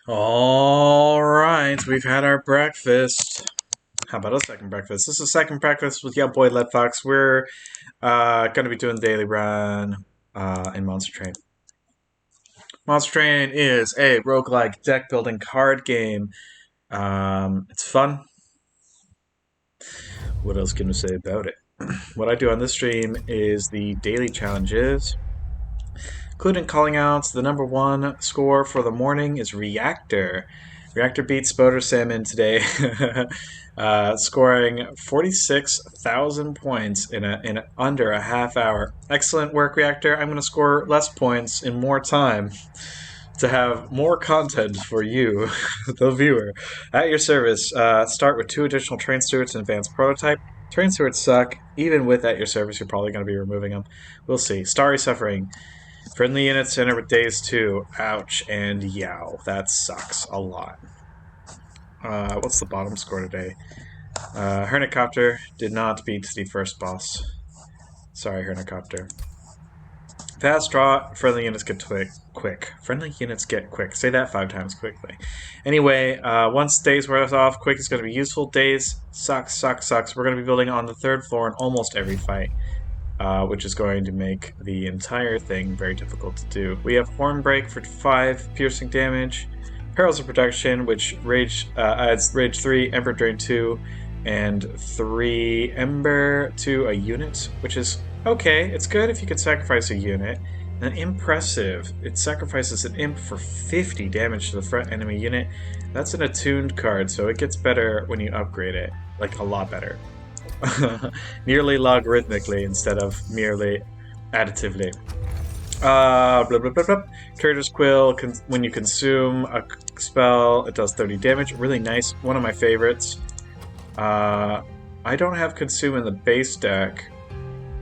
All right, we've had our breakfast. How about a second breakfast? This is second breakfast with your boy Led Fox. We're going to be doing the daily run in Monster Train. Monster Train is a roguelike deck building card game. It's fun. What else can we say about it? What I do on this stream is the daily challenges, including calling outs. The number one score for the morning is Reactor. Reactor beats Boater Salmon today, scoring 46,000 points in under a half hour. Excellent work, Reactor. I'm going to score less points in more time to have more content for you, the viewer. At your service, start with 2 additional train stewards and advanced prototype. Train stewards suck. Even with at your service, you're probably going to be removing them. We'll see. Starry Suffering. Friendly units enter with days 2. Ouch and yow. That sucks a lot. What's the bottom score today? Hernacopter did not beat the first boss. Sorry, Hernacopter. Fast draw. Friendly units get quick. Friendly units get quick. Say that 5 times quickly. Anyway, once days wears off, quick is going to be useful. Days sucks. We're going to be building on the 3rd floor in almost every fight. Which is going to make the entire thing very difficult to do. We have Hornbreak for 5 piercing damage, Perils of Protection, which adds Rage 3, Ember Drain 2, and 3 Ember to a unit, which is okay. It's good if you can sacrifice a unit. And Impressive. It sacrifices an Imp for 50 damage to the front enemy unit. That's an attuned card, so it gets better when you upgrade it. Like, a lot better. Nearly logarithmically instead of merely additively. Blah, blah, blah, blah. Trader's Quill, when you consume a spell, it does 30 damage. Really nice. One of my favorites. I don't have Consume in the base deck,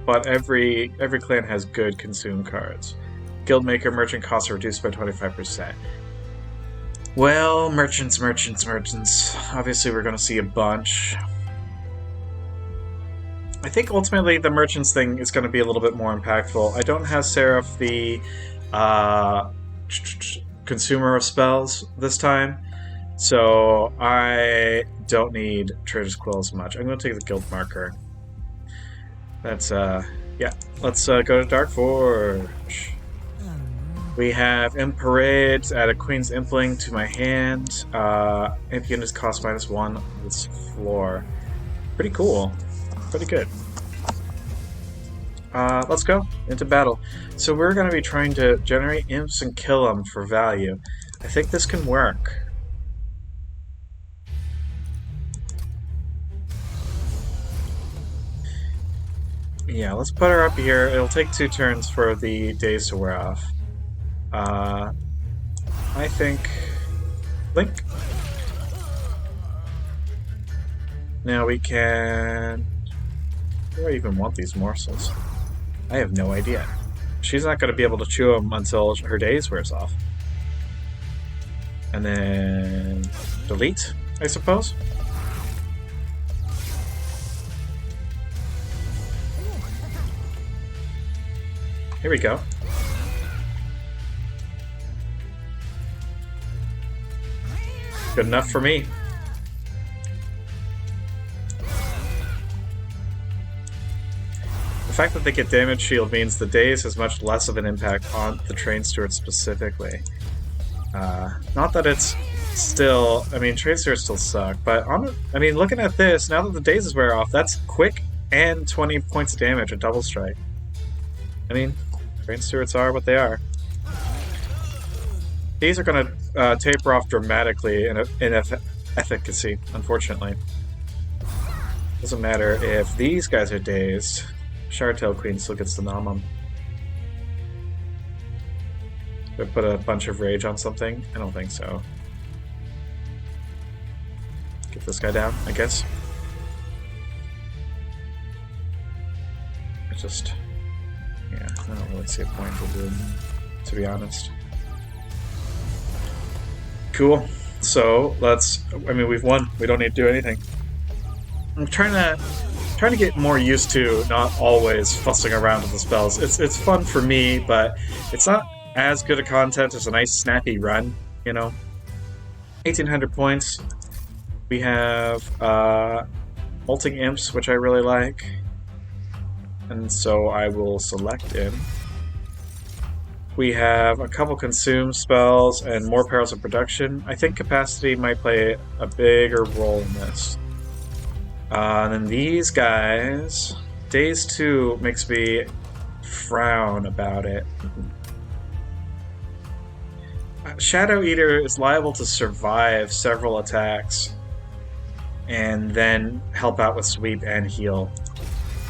but every clan has good Consume cards. Guildmaker merchant costs are reduced by 25%. Well, merchants. Obviously, we're going to see a bunch. I think ultimately the merchants thing is going to be a little bit more impactful. I don't have Seraph the consumer of spells this time, so I don't need Trader's Quill as much. I'm going to take the Guild Marker. That's, yeah. Let's go to Dark Forge. We have Imp Parade, add a Queen's Impling to my hand. Imp units cost -1 on this floor. Pretty cool. Pretty good. Let's go into battle. So we're going to be trying to generate imps and kill them for value. I think this can work. Yeah, let's put her up here. It'll take 2 turns for the days to wear off. I think... Link. Now we can... Do I even want these morsels? I have no idea. She's not going to be able to chew them until her days wears off. And then... delete, I suppose? Here we go. Good enough for me. The fact that they get damage shield means the days has much less of an impact on the train steward specifically. Not that it's still... I mean, train stewards still suck, but I mean, looking at this, now that the days is wear off, that's quick and 20 points of damage, a double strike. I mean, train stewards are what they are. These are going to taper off dramatically in efficacy, unfortunately. Doesn't matter if these guys are dazed. Shardtail Queen still gets the nom. Did I put a bunch of rage on something? I don't think so. Get this guy down, I guess. I just... yeah, I don't really see a point to doing, to be honest. Cool. So, let's... I mean, we've won. We don't need to do anything. I'm trying to get more used to not always fussing around with the spells. It's fun for me, but it's not as good a content as a nice snappy run, you know? 1,800 points. We have Molting Imps, which I really like. And so I will select him. We have a couple consume spells and more perils of production. I think capacity might play a bigger role in this. And then these guys, Daze 2 makes me frown about it. Shadow Eater is liable to survive several attacks and then help out with sweep and heal.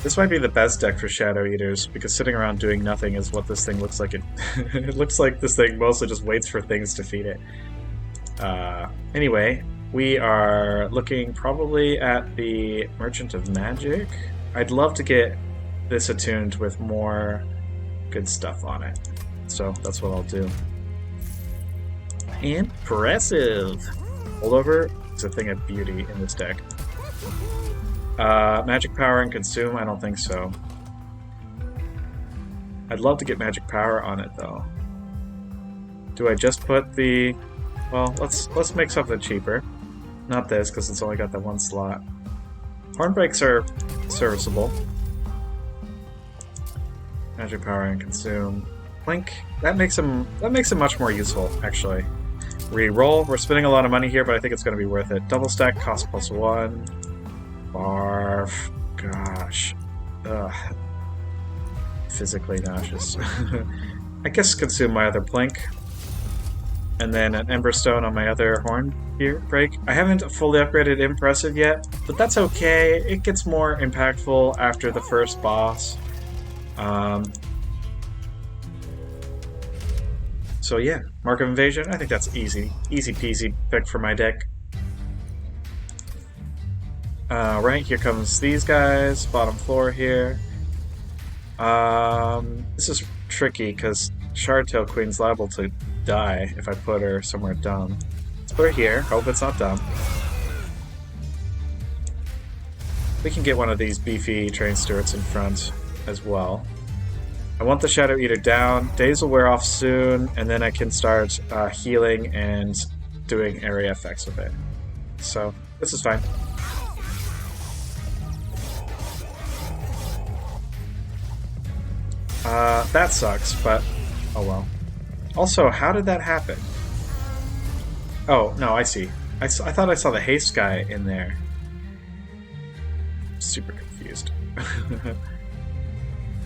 This might be the best deck for Shadow Eaters, because sitting around doing nothing is what this thing looks like. It looks like this thing mostly just waits for things to feed it. Anyway, we are looking probably at the Merchant of Magic. I'd love to get this attuned with more good stuff on it. So that's what I'll do. Impressive! Holdover is a thing of beauty in this deck. Magic Power and Consume? I don't think so. I'd love to get Magic Power on it, though. Do I just put the... Well, let's make something cheaper. Not this, because it's only got that one slot. Hornbreaks are serviceable. Magic Power and Consume. Blink. That makes him much more useful, actually. Reroll. We're spending a lot of money here, but I think it's going to be worth it. Double stack, cost +1. Barf. Gosh. Ugh. Physically nauseous. I guess consume my other Blink. And then an Emberstone on my other Horn here break. I haven't fully upgraded Impressive yet, but that's okay. It gets more impactful after the first boss. So yeah, Mark of Invasion, I think that's easy. Easy peasy pick for my deck. Right, here comes these guys, bottom floor here. This is tricky because Shardtail Queen's liable to die if I put her somewhere dumb. Let's put her here, hope it's not dumb. We can get one of these beefy train stewards in front as well. I want the Shadow Eater down. Days will wear off soon, and then I can start healing and doing area effects with it. So, this is fine. That sucks, but oh well. Also, how did that happen? Oh, no, I see. I thought I saw the haste guy in there. Super confused.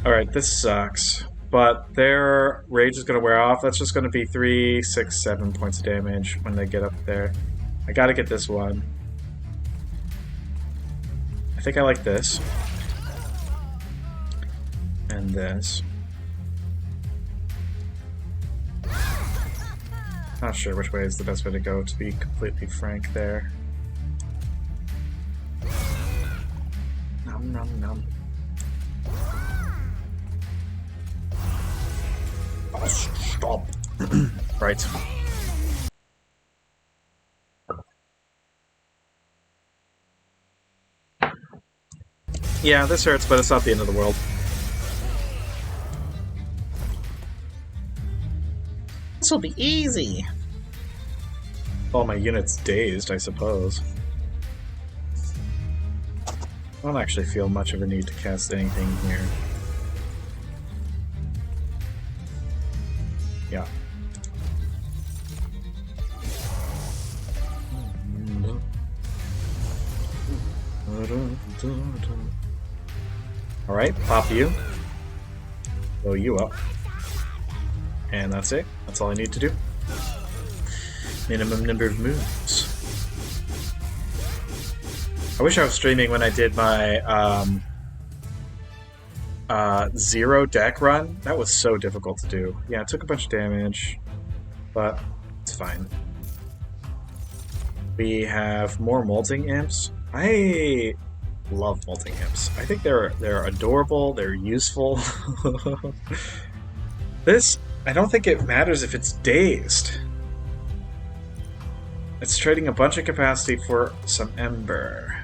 Alright, this sucks. But their rage is going to wear off. That's just going to be 3, 6, 7 points of damage when they get up there. I gotta get this one. I think I like this. And this. Not sure which way is the best way to go, to be completely frank there. Nom nom nom. Oh, stop. Right. Yeah, this hurts, but it's not the end of the world. This will be easy. All my units dazed, I suppose. I don't actually feel much of a need to cast anything here. Yeah. Alright, pop you. Blow you up. And that's it. That's all I need to do. Minimum number of moves. I wish I was streaming when I did my 0 deck run. That was so difficult to do. Yeah, it took a bunch of damage, but it's fine. We have more Molting Imps. I love Molting Imps. I think they're adorable, they're useful. This, I don't think it matters if it's dazed. It's trading a bunch of capacity for some Ember.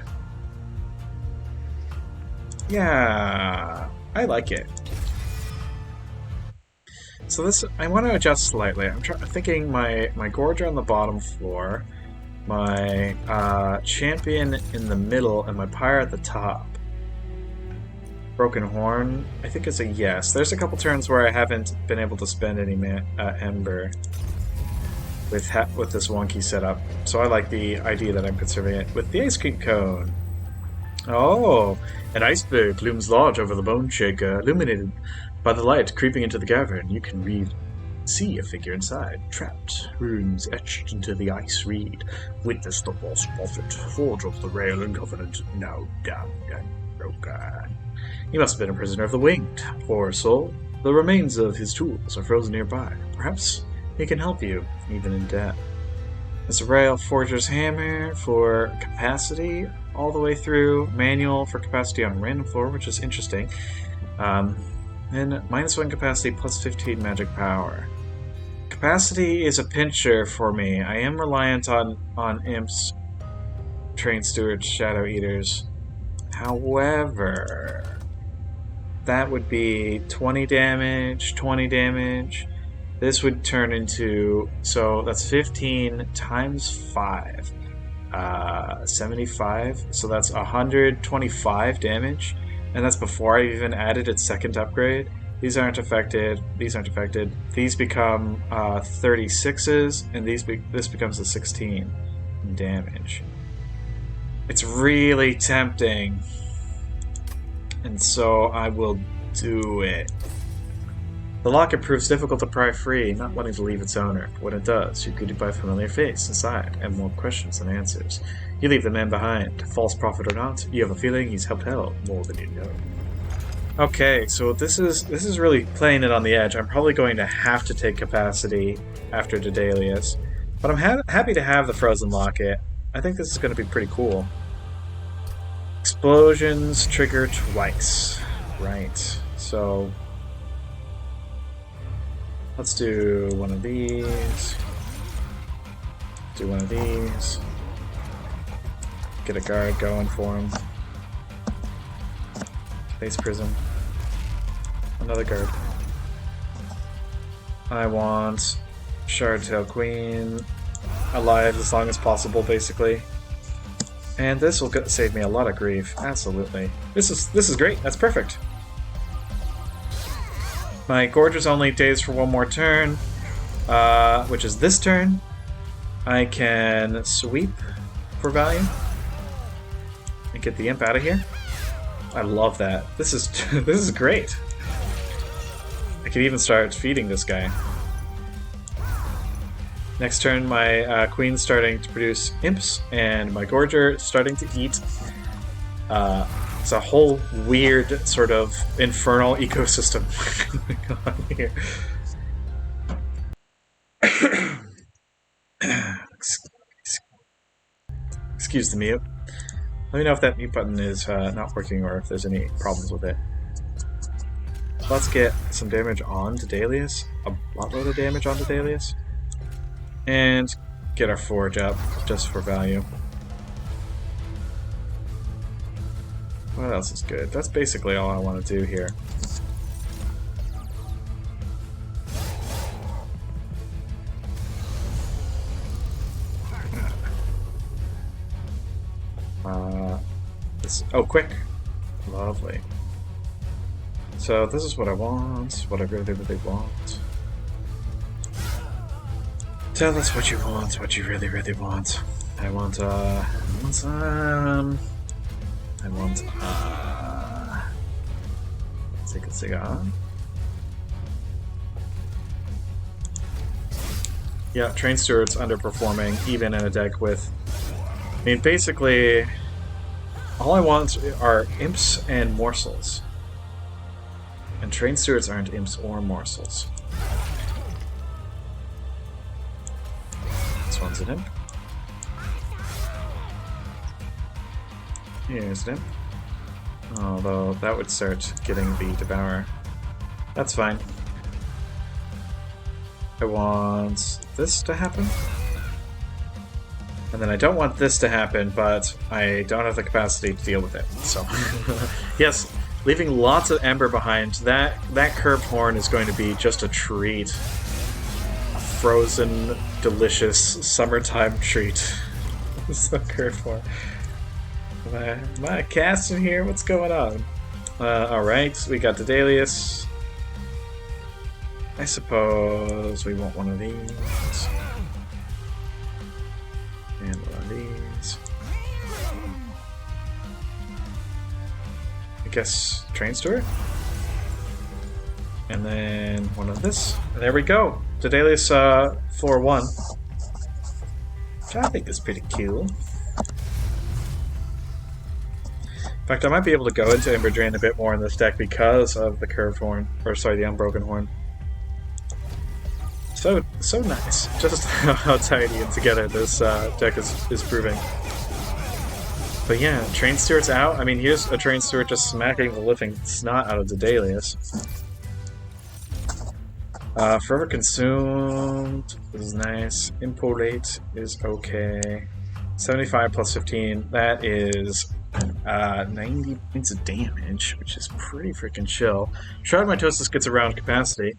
Yeah, I like it. So this, I want to adjust slightly. I'm thinking my Gorger on the bottom floor. my champion in the middle, and my pyre at the top. Broken Horn, I think it's a yes. There's a couple turns where I haven't been able to spend any Ember with this wonky setup, so I like the idea that I'm conserving it with the Ice Cream Cone. Oh, an iceberg looms large over the Bone Shaker, illuminated by the light creeping into the cavern. You can see a figure inside, trapped. Runes etched into the ice read. Witness the false prophet, forge of the Rail and Covenant, now damned and broken. He must have been a prisoner of the Winged, poor soul. The remains of his tools are frozen nearby. Perhaps he can help you, even in death. It's a Rail Forger's Hammer for capacity all the way through, manual for capacity on random floor, which is interesting. And -1 capacity plus 15 magic power. Capacity is a pincher for me. I am reliant on imps, train stewards, shadow eaters. However, that would be 20 damage, 20 damage. This would turn into, so that's 15 times 5. 75, so that's 125 damage. And that's before I even added its second upgrade. These aren't affected. These aren't affected. These become 36s, and this becomes a 16 in damage. It's really tempting, and so I will do it. The locket proves difficult to pry free, not wanting to leave its owner. When it does, you're greeted by a familiar face inside, and more questions than answers. You leave the man behind. False prophet or not, you have a feeling he's helped hell more than you know. Okay, so this is really playing it on the edge. I'm probably going to have to take capacity after Daedalus, but I'm happy to have the Frozen Locket. I think this is going to be pretty cool. Explosions trigger twice. Right, so let's do one of these. Do one of these. Get a guard going for him. Space Prism. Another guard. I want Shardtail Queen alive as long as possible, basically. And this will save me a lot of grief. Absolutely. This is great. That's perfect. My Gorger's only dazed for one more turn, which is this turn. I can sweep for value and get the imp out of here. I love that. This is this is great. I can even start feeding this guy. Next turn, my queen's starting to produce imps, and my Gorger starting to eat. It's a whole weird sort of infernal ecosystem going on here. Excuse the mute. Let me know if that mute button is not working or if there's any problems with it. Let's get some damage on Daedalus. A buttload of damage on Daedalus. And get our forge up, just for value. What else is good? That's basically all I want to do here. Oh, quick! Lovely. So this is what I want, what I really, really want. Tell us what you want, what you really, really want. I want take a cigar. Yeah, Train Steward's underperforming, even in a deck with... I mean, basically, all I want are imps and morsels. And Train Stewards aren't imps or morsels. This one's an imp. Here's an imp. Although that would start getting the Devourer. That's fine. I want this to happen. And then I don't want this to happen, but I don't have the capacity to deal with it. So, yes, leaving lots of Ember behind. That curved horn is going to be just a treat. A frozen, delicious, summertime treat. So curved form. Am I casting here? What's going on? Alright, we got Daedalus. I suppose we want one of these. And one of these. I guess Train Steward? And then one of this. And there we go. Daedalus floor 1. Which I think is pretty cool. In fact, I might be able to go into Ember Drain a bit more in this deck because of the curved horn. Or sorry, the unbroken horn. So nice. Just how tidy and together this deck is proving. But yeah, Train Steward's out. I mean, here's a Train Steward just smacking the living snot out of Daedalus. Forever Consumed is nice. Impolate is okay. 75 plus 15, that is 90 points of damage, which is pretty freaking chill. Shroud of Mitosis gets around capacity.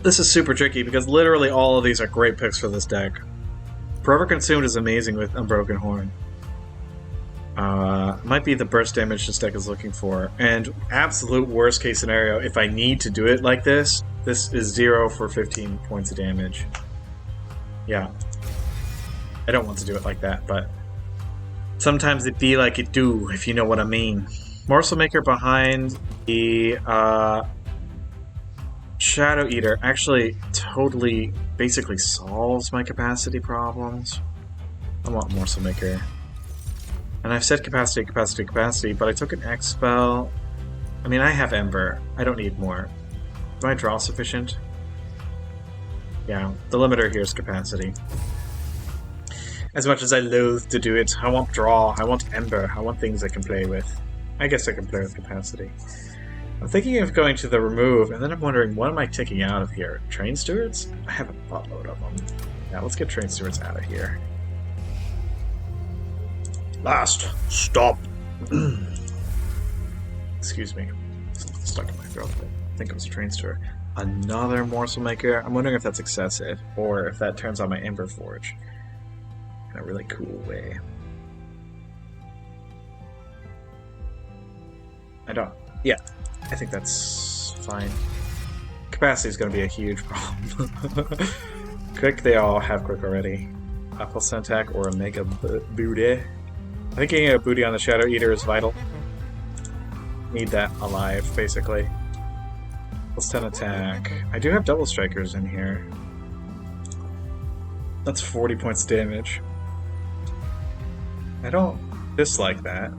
This is super tricky because literally all of these are great picks for this deck. Forever Consumed is amazing with Unbroken Horn. Might be the burst damage this deck is looking for. And absolute worst case scenario, if I need to do it like this is 0 for 15 points of damage. Yeah. I don't want to do it like that, but sometimes it be like it do, if you know what I mean. Morsel Maker behind the Shadow Eater actually totally basically solves my capacity problems. I want Morsel Maker. And I've said capacity, capacity, capacity, but I took an X spell. I mean, I have Ember. I don't need more. Do I draw sufficient? Yeah, the limiter here is capacity. As much as I loathe to do it, I want draw, I want Ember, I want things I can play with. I guess I can play with capacity. I'm thinking of going to the remove, and then I'm wondering, what am I taking out of here? Train Stewards? I have a buttload of them. Yeah, let's get Train Stewards out of here. Last stop. Excuse me. Something stuck in my throat. I think it was a Train Steward. Another Morsel Maker. I'm wondering if that's excessive, or if that turns on my Ember Forge in a really cool way. Yeah, I think that's fine. Capacity is going to be a huge problem. Quick, they all have quick already. Apple Centac or a Mega Booty. I think getting a booty on the Shadow Eater is vital. Need that alive, basically. Plus 10 attack. I do have double strikers in here. That's 40 points damage. I don't dislike that.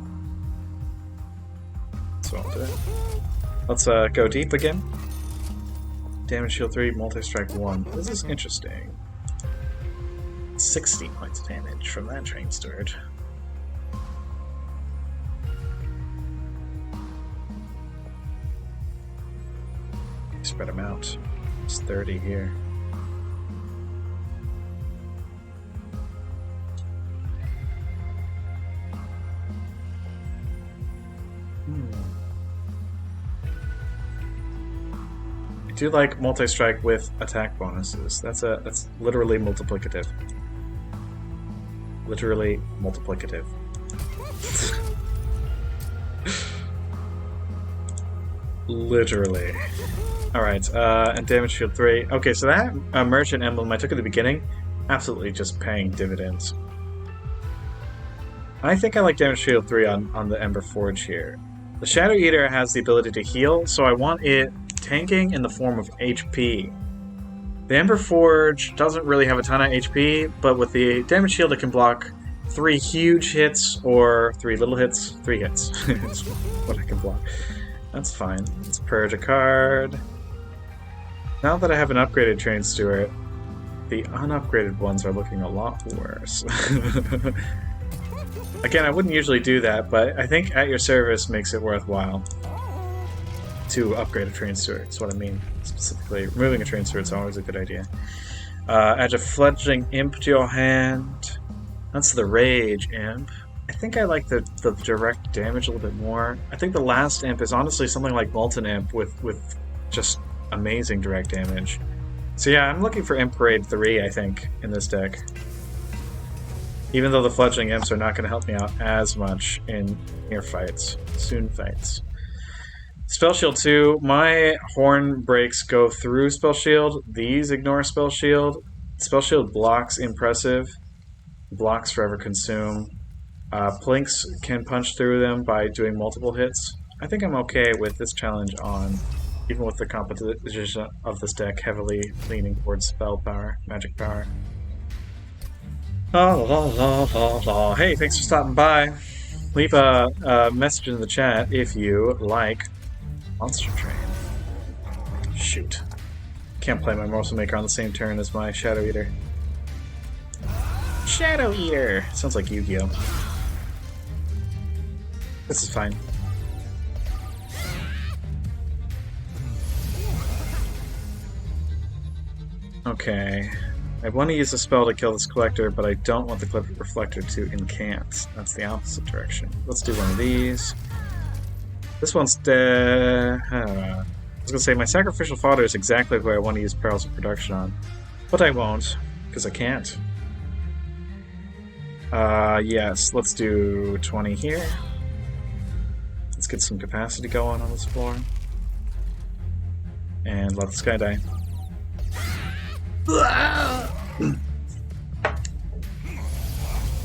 So I'll do it. Let's go deep again. Damage shield 3, multi-strike 1. This is interesting. 60 points of damage from that Train Steward. Spread them out. It's 30 here. I do like multi-strike with attack bonuses. That's literally multiplicative. Literally multiplicative. Literally. Alright, and damage shield 3. Okay, so that merchant emblem I took at the beginning, absolutely just paying dividends. I think I like damage shield 3 on the Ember Forge here. The Shadow Eater has the ability to heal, so I want it tanking in the form of HP. The Ember Forge doesn't really have a ton of HP, but with the damage shield it can block 3 huge hits or 3 little hits. 3 hits is what I can block. That's fine. Let's purge a card. Now that I have an upgraded Train Steward, the unupgraded ones are looking a lot worse. Again, I wouldn't usually do that, but I think at your service makes it worthwhile to upgrade a Train Steward. That's what I mean. Specifically, removing a Train Steward is always a good idea. Add a Fledgling Imp to your hand. That's the Rage Imp. I think I like the direct damage a little bit more. I think the last Imp is honestly something like Molten Imp with just amazing direct damage. So yeah, I'm looking for Imp Parade 3, I think, in this deck. Even though the Fledgling Imps are not going to help me out as much in near fights, soon fights. Spell Shield 2, my Horn breaks go through Spell Shield. These ignore Spell Shield. Spell Shield blocks Impressive, blocks Forever Consume. Plinks can punch through them by doing multiple hits. I think I'm okay with this challenge on, even with the composition of this deck heavily leaning towards spell power, magic power. Hey, thanks for stopping by. Leave a message in the chat if you like Monster Train. Shoot. Can't play my Morsel Maker on the same turn as my Shadow Eater. Shadow Eater! Sounds like Yu-Gi-Oh! This is fine. Okay. I want to use a spell to kill this collector, but I don't want the reflector to incant. That's the opposite direction. Let's do one of these. This one's dead. I don't know. I was going to say, my sacrificial fodder is exactly who I want to use Perils of Production on. But I won't, because I can't. Yes, let's do 20 here. Let's get some capacity going on this floor. And let this guy die.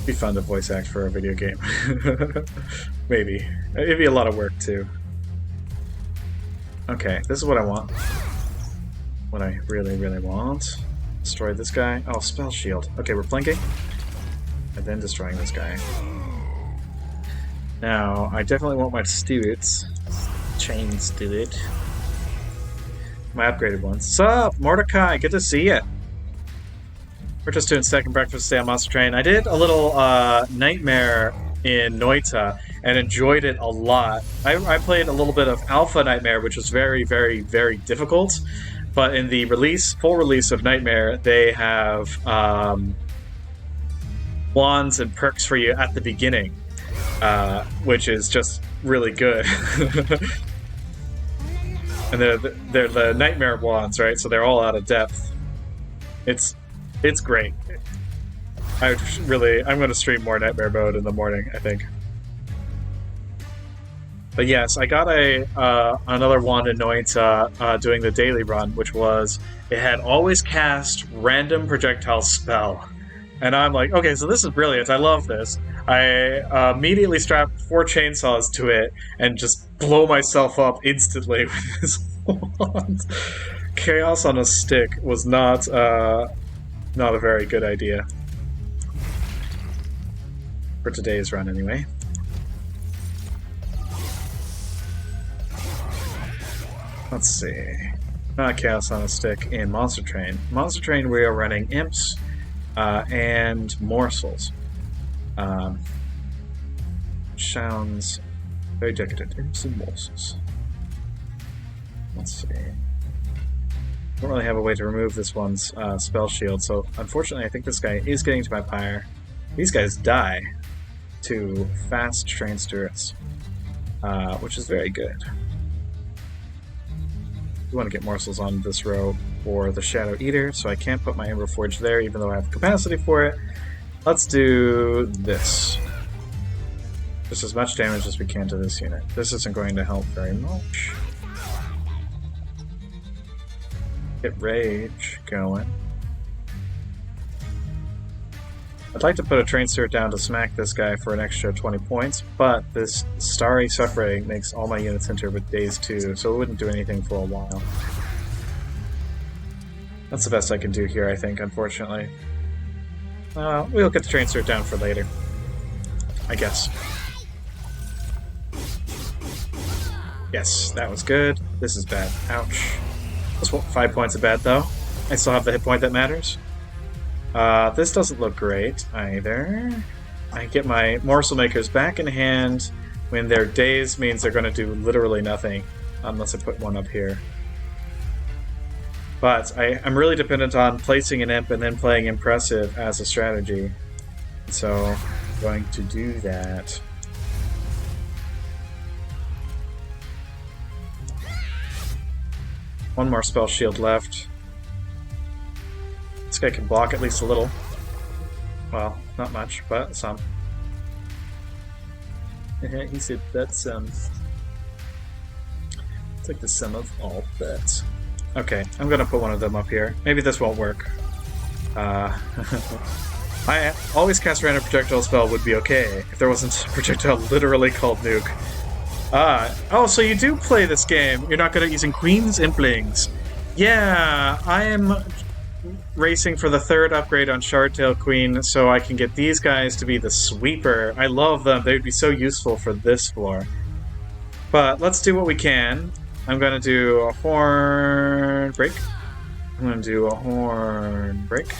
Be fun to voice act for a video game. Maybe. It'd be a lot of work too. Okay, this is what I want. What I really, really want. Destroy this guy. Oh, Spell Shield. Okay, we're flanking. And then destroying this guy. Now, I definitely want my Stuarts. Chain Stuart. My upgraded ones. Sup, Mordecai? Good to see you. We're just doing second breakfast today on Monster Train. I did a little Nightmare in Noita and enjoyed it a lot. I played a little bit of Alpha Nightmare, which was very, very, very difficult. But in the full release of Nightmare, they have wands and perks for you at the beginning, which is just really good. And they're the Nightmare wands, right? So they're all out of depth. It's great. I'm going to stream more Nightmare mode in the morning, I think. But yes, I got another wand in Noita doing the daily run, which was, it had always cast random projectile spell. And I'm like, okay, so this is brilliant. I love this. I immediately strap 4 chainsaws to it and just blow myself up instantly with this wand. Chaos on a stick was not a very good idea. For today's run, anyway. Let's see. Not Chaos on a Stick in Monster Train. Monster Train, we are running Imps and Morsels. Sounds very decadent. Imps and Morsels. Let's see. Don't really have a way to remove this one's spell shield, so unfortunately I think this guy is getting to my pyre. These guys die to fast train Stuarts, which is very good. We want to get morsels on this row for the Shadow Eater, so I can't put my Ember Forge there even though I have capacity for it. Let's do this. Just as much damage as we can to this unit. This isn't going to help very much. Get Rage going. I'd like to put a Train Stuart down to smack this guy for an extra 20 points, but this Starry Suffering makes all my units enter with Daze 2, so it wouldn't do anything for a while. That's the best I can do here, I think, unfortunately. We'll get the Train Stuart down for later. I guess. Yes, that was good. This is bad. Ouch. That's 5 points of bad, though. I still have the hit point that matters. This doesn't look great, either. I get my Morsel Makers back in hand when their daze means they're going to do literally nothing, unless I put one up here. But I'm really dependent on placing an Imp and then playing Impressive as a strategy. So, I'm going to do that. One more Spell Shield left. This guy can block at least a little. Well, not much, but some. He said that's it's like the sum of all bets. Okay, I'm gonna put one of them up here. Maybe this won't work. I always cast random projectile spell would be okay if there wasn't a projectile literally called Nuke. Oh, so you do play this game. You're not good at using Queen's Implings. Yeah, I am racing for the 3rd upgrade on Shardtail Queen so I can get these guys to be the sweeper. I love them. They'd be so useful for this floor. But let's do what we can. I'm going to do a horn break. I'm going to do a horn break.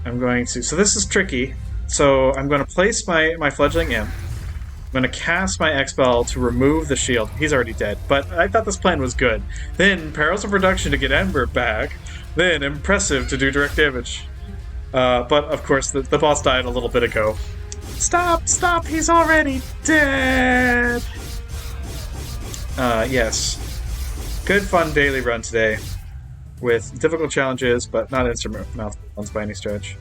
I'm going to... So this is tricky. So I'm going to place my Fledgling Imp. I'm going to cast my X-Spell to remove the shield. He's already dead, but I thought this plan was good. Then Perils of Reduction to get Ember back. Then Impressive to do direct damage. But of course, the boss died a little bit ago. Stop! Stop! He's already dead! Yes. Good fun daily run today. With difficult challenges, but not insurmountable ones by any stretch.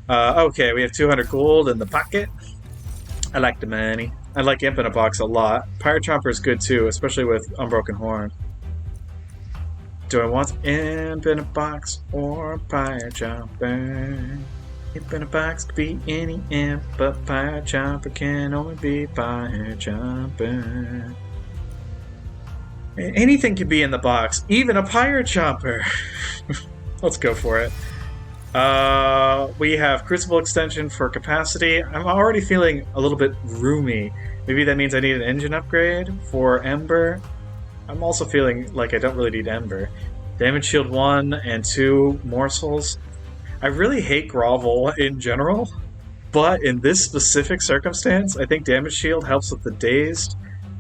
Okay, we have 200 gold in the pocket. I like the money. I like Imp in a box a lot. Pirate Chomper is good too, especially with Unbroken Horn. Do I want Imp in a box or Pirate Chomper? Imp in a box could be any imp, but Pirate Chomper can only be Pirate Chomper. Anything can be in the box, even a Pirate Chomper. Let's go for it. We have Crucible Extension for capacity. I'm already feeling a little bit roomy. Maybe that means I need an engine upgrade for Ember. I'm also feeling like I don't really need Ember. Damage Shield 1 and 2 Morsels. I really hate Grovel in general, but in this specific circumstance, I think Damage Shield helps with the dazed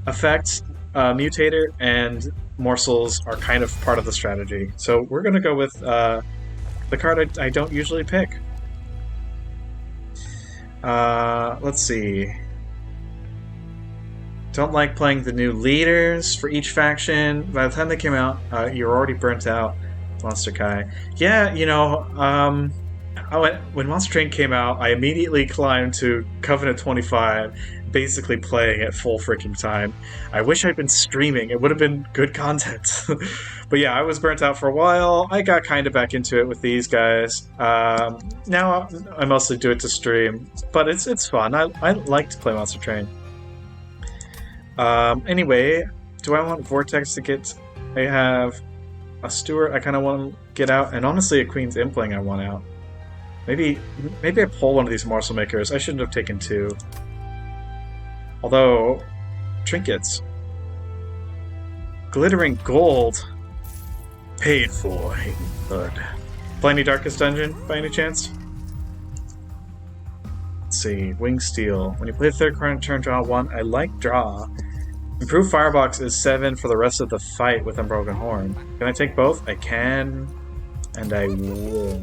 effect. Mutator and Morsels are kind of part of the strategy. So we're going to go with the card I don't usually pick. Let's see. Don't like playing the new leaders for each faction. By the time they came out, you're already burnt out, Monster Kai. Yeah, you know, when Monster Train came out, I immediately climbed to Covenant 25, basically playing at full freaking time. I wish I'd been streaming. It would have been good content. But yeah, I was burnt out for a while. I got kind of back into it with these guys. Now I mostly do it to stream, but it's fun. I like to play Monster Train. Anyway, do I want Vortex to get... I have a Stewart I kind of want to get out, and honestly a Queen's Impling I want out. Maybe I pull one of these Morsel Makers. I shouldn't have taken 2. Although, trinkets. Glittering gold. Paid for, Hayden Blood. Play any Darkest Dungeon, by any chance? Let's see. Wing Steel. When you play the 3rd card turn, draw 1. I like draw. Improved Firebox is 7 for the rest of the fight with Unbroken Horn. Can I take both? I can. And I will.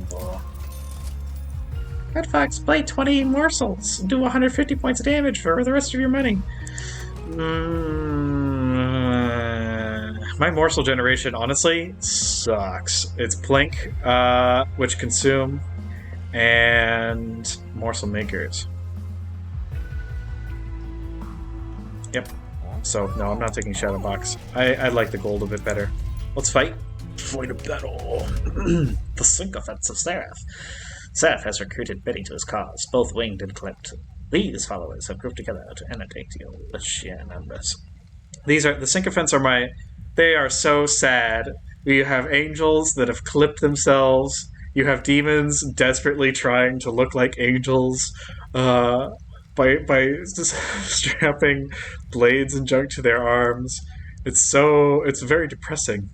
Red Fox, play 20 morsels. Do 150 points of damage for the rest of your money. My morsel generation, honestly, sucks. It's Blink, which consume, and Morsel Makers. Yep. So, no, I'm not taking Shadow Box. I like the gold a bit better. Let's fight. Fight a battle. The Sycophants of Seraph. Seraph has recruited many to his cause, both winged and clipped. These followers have grouped together to annotate the Lucian numbers. These are the Sycophants are my... They are so sad. You have angels that have clipped themselves. You have demons desperately trying to look like angels by just strapping blades and junk to their arms. It's very depressing.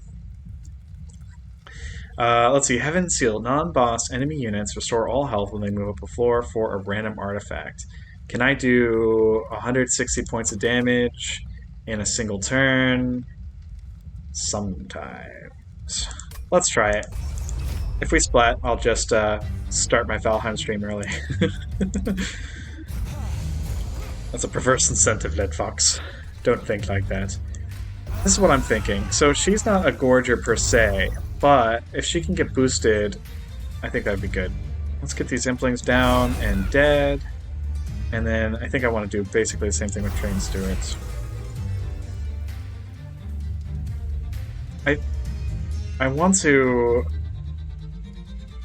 Let's see. Heaven Seal. Non-boss enemy units restore all health when they move up a floor for a random artifact. Can I do 160 points of damage in a single turn? Sometimes. Let's try it. If we splat, I'll just start my Valheim stream early. That's a perverse incentive, Red Fox. Don't think like that. This is what I'm thinking. So she's not a Gorger per se. But if she can get boosted, I think that'd be good. Let's get these Implings down and dead. And then I think I want to do basically the same thing with Train Stewards. I want to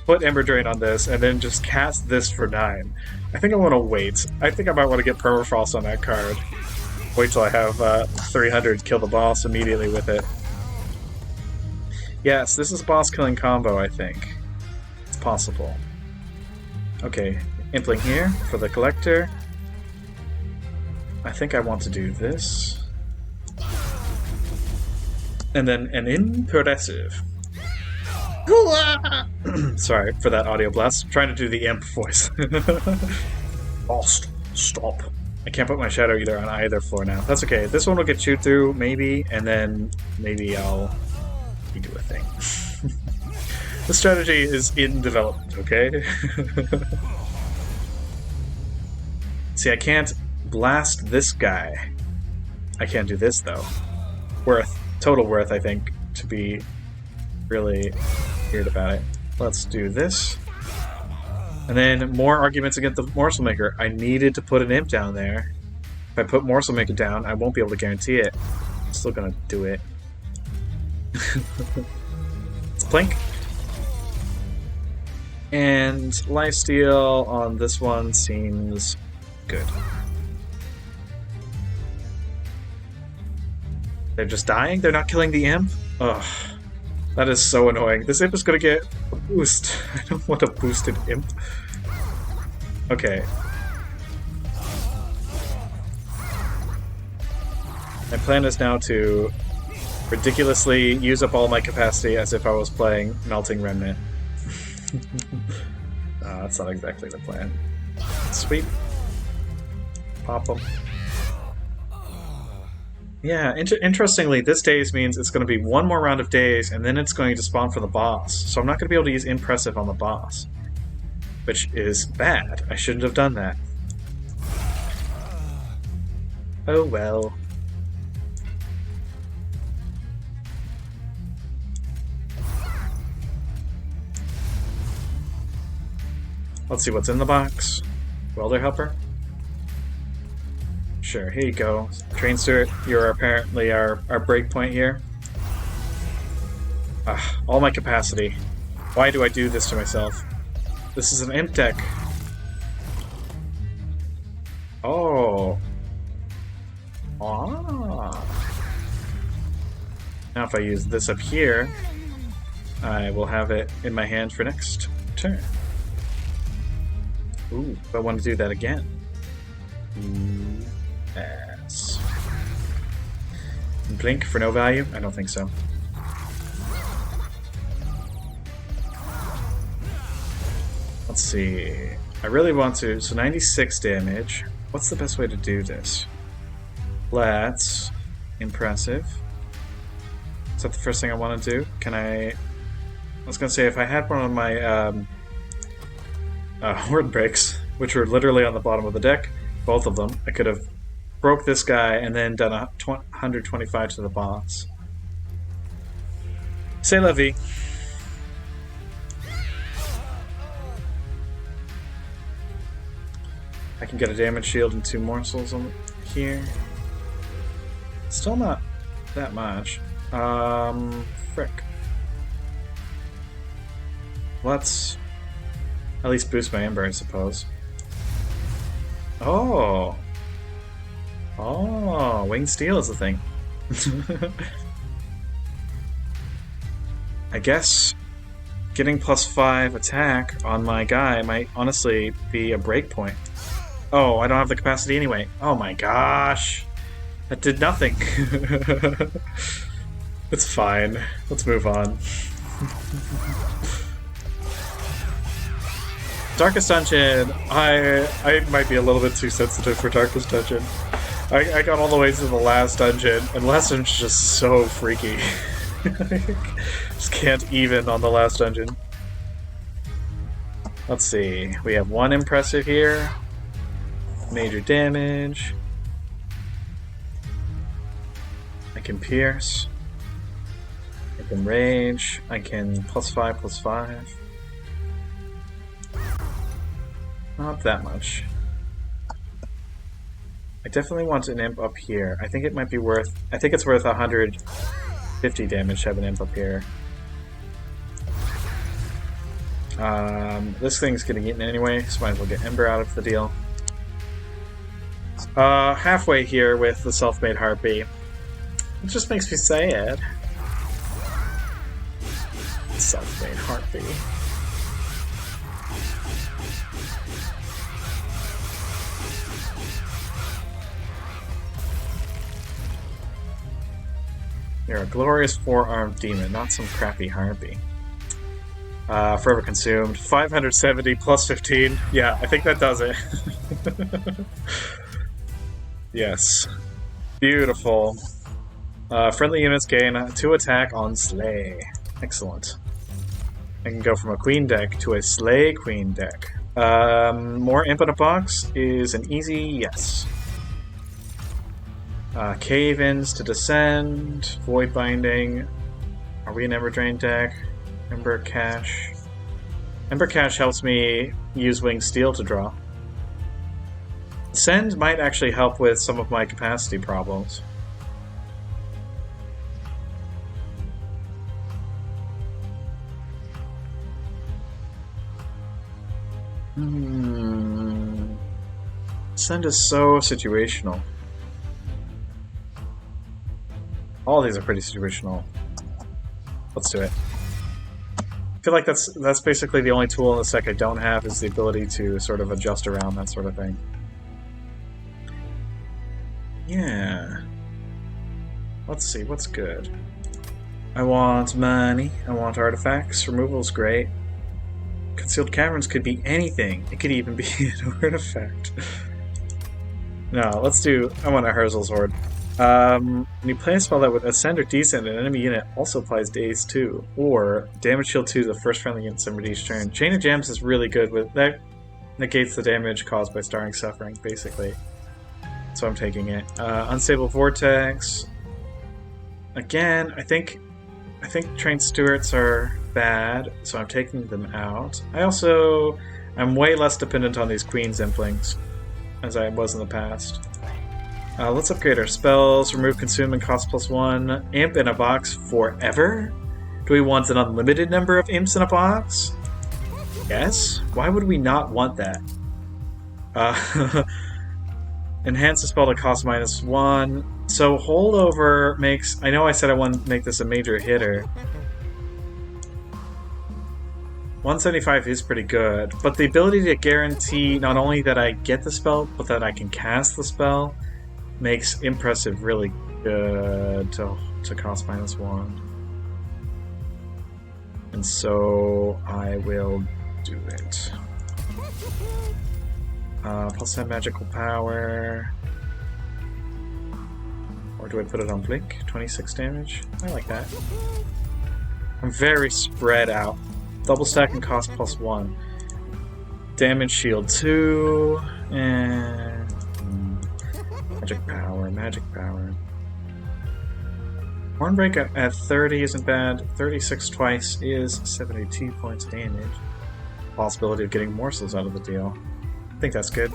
put Ember Drain on this and then just cast this for 9. I think I want to wait. I think I might want to get Permafrost on that card. Wait till I have 300, kill the boss immediately with it. Yes, this is a boss killing combo, I think. It's possible. Okay, Impling here for the Collector. I think I want to do this. And then an Impressive. Sorry for that audio blast. I'm trying to do the imp voice. Stop. I can't put my Shadow Eater on either floor now. That's okay. This one will get chewed through, maybe, and then maybe I'll do a thing. The strategy is in development, okay? See, I can't blast this guy. I can't do this, though. Total worth, I think, to be really weird about it. Let's do this. And then more arguments against the Morsel Maker. I needed to put an imp down there. If I put Morsel Maker down, I won't be able to guarantee it. I'm still gonna do it. Let's Plink. And Lifesteal on this one seems good. They're just dying? They're not killing the imp? Ugh. That is so annoying. This imp is gonna get a boost. I don't want a boosted imp. Okay. My plan is now to ridiculously use up all my capacity as if I was playing Melting Remnant. That's not exactly the plan. Sweep. Pop them. Yeah, interestingly, this daze means it's going to be one more round of daze, and then it's going to spawn for the boss. So I'm not going to be able to use Impressive on the boss. Which is bad. I shouldn't have done that. Oh well. Let's see what's in the box. Welder Helper. Sure, here you go. Train Steward, you're apparently our breakpoint here. All my capacity. Why do I do this to myself? This is an imp deck. Oh. Ah. Now if I use this up here, I will have it in my hand for next turn. Ooh, if I want to do that again. Yes. Blink for no value? I don't think so. Let's see. I really want to. So 96 damage. What's the best way to do this? Let's. Impressive. Is that the first thing I want to do? Can I was going to say, if I had one of my Word Breaks, which were literally on the bottom of the deck, both of them, I could have broke this guy and then done 125 to the boss. C'est la vie. I can get a damage shield and 2 morsels on here. Still not that much. Frick. Let's at least boost my Ember, I suppose. Oh! Oh, Winged Steel is the thing. I guess getting +5 attack on my guy might honestly be a breakpoint. Oh, I don't have the capacity anyway. Oh my gosh. That did nothing. It's fine. Let's move on. Darkest Dungeon. I might be a little bit too sensitive for Darkest Dungeon. I got all the way to the last dungeon, and last dungeon's just so freaky. Just can't even on the last dungeon. Let's see. We have 1 impressive here. Major damage. I can pierce. I from Rage. I can +5/+5. Not that much. I definitely want an imp up here. I think it might be worth... I think it's worth 150 damage to have an imp up here. This thing's getting eaten anyway, so might as well get Ember out of the deal. Halfway here with the self-made harpy. It just makes me sad. Self-made harpy. You're a glorious four-armed demon, not some crappy harpy. Forever consumed. 570 plus 15. Yeah, I think that does it. Yes. Beautiful. Friendly units gain 2 attack on Slay. Excellent. I can go from a queen deck to a Slay queen deck. More imp in a box is an easy yes. Cave-ins to descend. Void binding. Are we an Ember Drain deck? Ember Cache. Ember Cache helps me use Winged Steel to draw. Send might actually help with some of my capacity problems. Send is so situational. All these are pretty situational. Let's do it. I feel like that's basically the only tool in the deck I don't have, is the ability to sort of adjust around that sort of thing. Yeah. Let's see, what's good? I want money, I want artifacts, removal's great. Concealed Caverns could be anything. It could even be an artifact. No, let's do... I want a Herzl's Horde. When you play a spell that with Ascend or Descend, an enemy unit also applies Daze 2, or Damage Shield 2 to the first friendly unit somebody's turn. Chain of Gems is really good with that. Negates the damage caused by Starring Suffering, basically. So I'm taking it. Unstable Vortex. Again, I think Trained Stewards are bad, so I'm taking them out. I'm way less dependent on these Queen Zimplings as I was in the past. Let's upgrade our spells. Remove Consume and cost +1. Imp in a box forever? Do we want an unlimited number of imps in a box? Yes. Why would we not want that? Enhance the spell to cost -1. So Holdover makes... I know I said I want to make this a major hitter. 175 is pretty good, but the ability to guarantee not only that I get the spell, but that I can cast the spell makes Impressive really good to cost -1. And so I will do it. Plus that magical power. Or do I put it on Blink? 26 damage? I like that. I'm very spread out. Double stack and cost +1. Damage shield 2. And... magic power, magic power. Hornbreak at 30 isn't bad. 36 twice is 72 points of damage. Possibility of getting morsels out of the deal. I think that's good.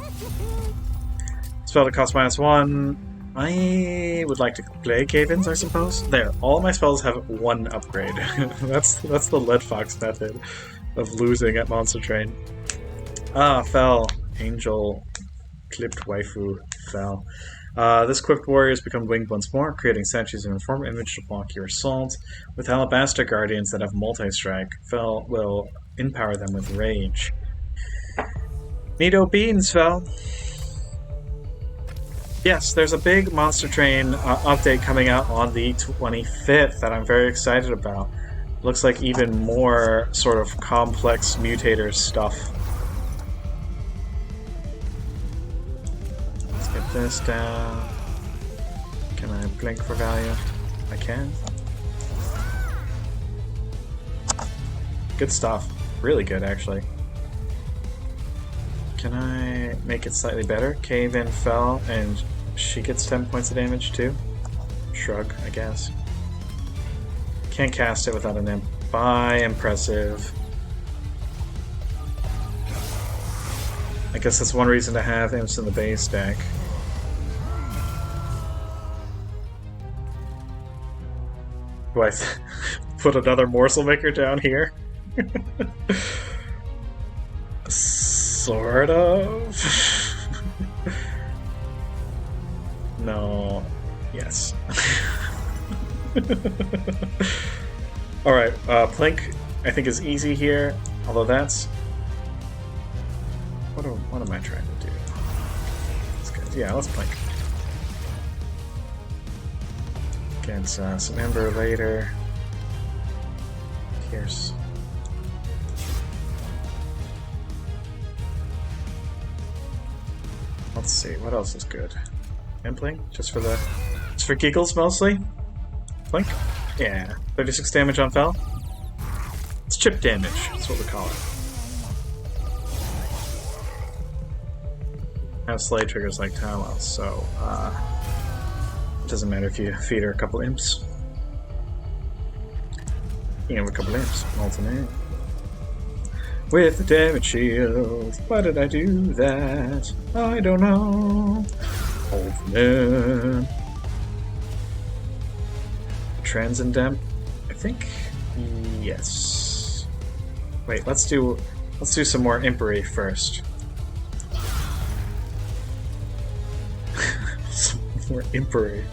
Spell to cost -1. I would like to play Cave-ins, I suppose. There, all my spells have 1 upgrade. that's the Lead Fox method of losing at Monster Train. Ah, fell. Angel clipped waifu fell. This equipped warriors become winged once more, creating statues in a form image to block your assault. With Alabaster Guardians that have multi-strike, Fel will empower them with rage. Neato beans, Fel. Yes, there's a big Monster Train update coming out on the 25th that I'm very excited about. Looks like even more sort of complex mutator stuff. Let's get this down. Can I blink for value? I can. Good stuff. Really good, actually. Can I make it slightly better? Cave-in fell, and she gets 10 points of damage too? Shrug, I guess. Can't cast it without an imp. Bye, impressive. I guess that's one reason to have imps in the base deck. Do I put another morsel maker down here? Sort of. No. Yes. Alright, Plink I think is easy here, although that's... What am I trying to do? That's good. Yeah, let's Plink. Get some Ember later. Pierce. Let's see, what else is good? Implink? Just for giggles mostly? Plink? Yeah. 36 damage on Fel? It's chip damage, that's what we call it. I have Slay triggers like Talos, so it doesn't matter if you feed her a couple imps. You have a couple imps, alternate. With the damage shield, why did I do that? I don't know. Alternate. Transcendent, I think. Yes. Wait, let's do some more Impery first. Some more Impery.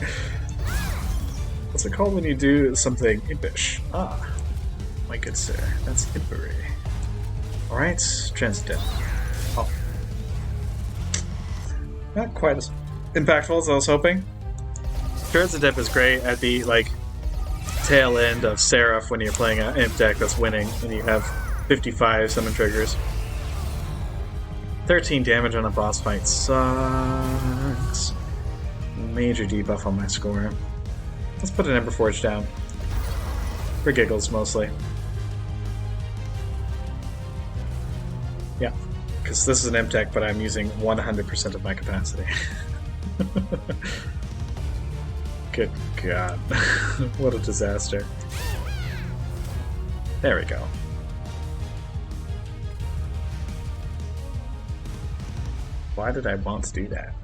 What's it called when you do something impish? Ah, my good sir, that's Impery. Alright, Transcendent. Oh. Not quite as impactful as I was hoping. Transcendent is great at the, like, tail end of Seraph when you're playing an imp deck that's winning and you have 55 summon triggers. 13 damage on a boss fight sucks. Major debuff on my score. Let's put an Emberforge down. For giggles, mostly. Yeah, because this is an imp deck, but I'm using 100% of my capacity. Good God. What a disaster. There we go. Why did I want to do that?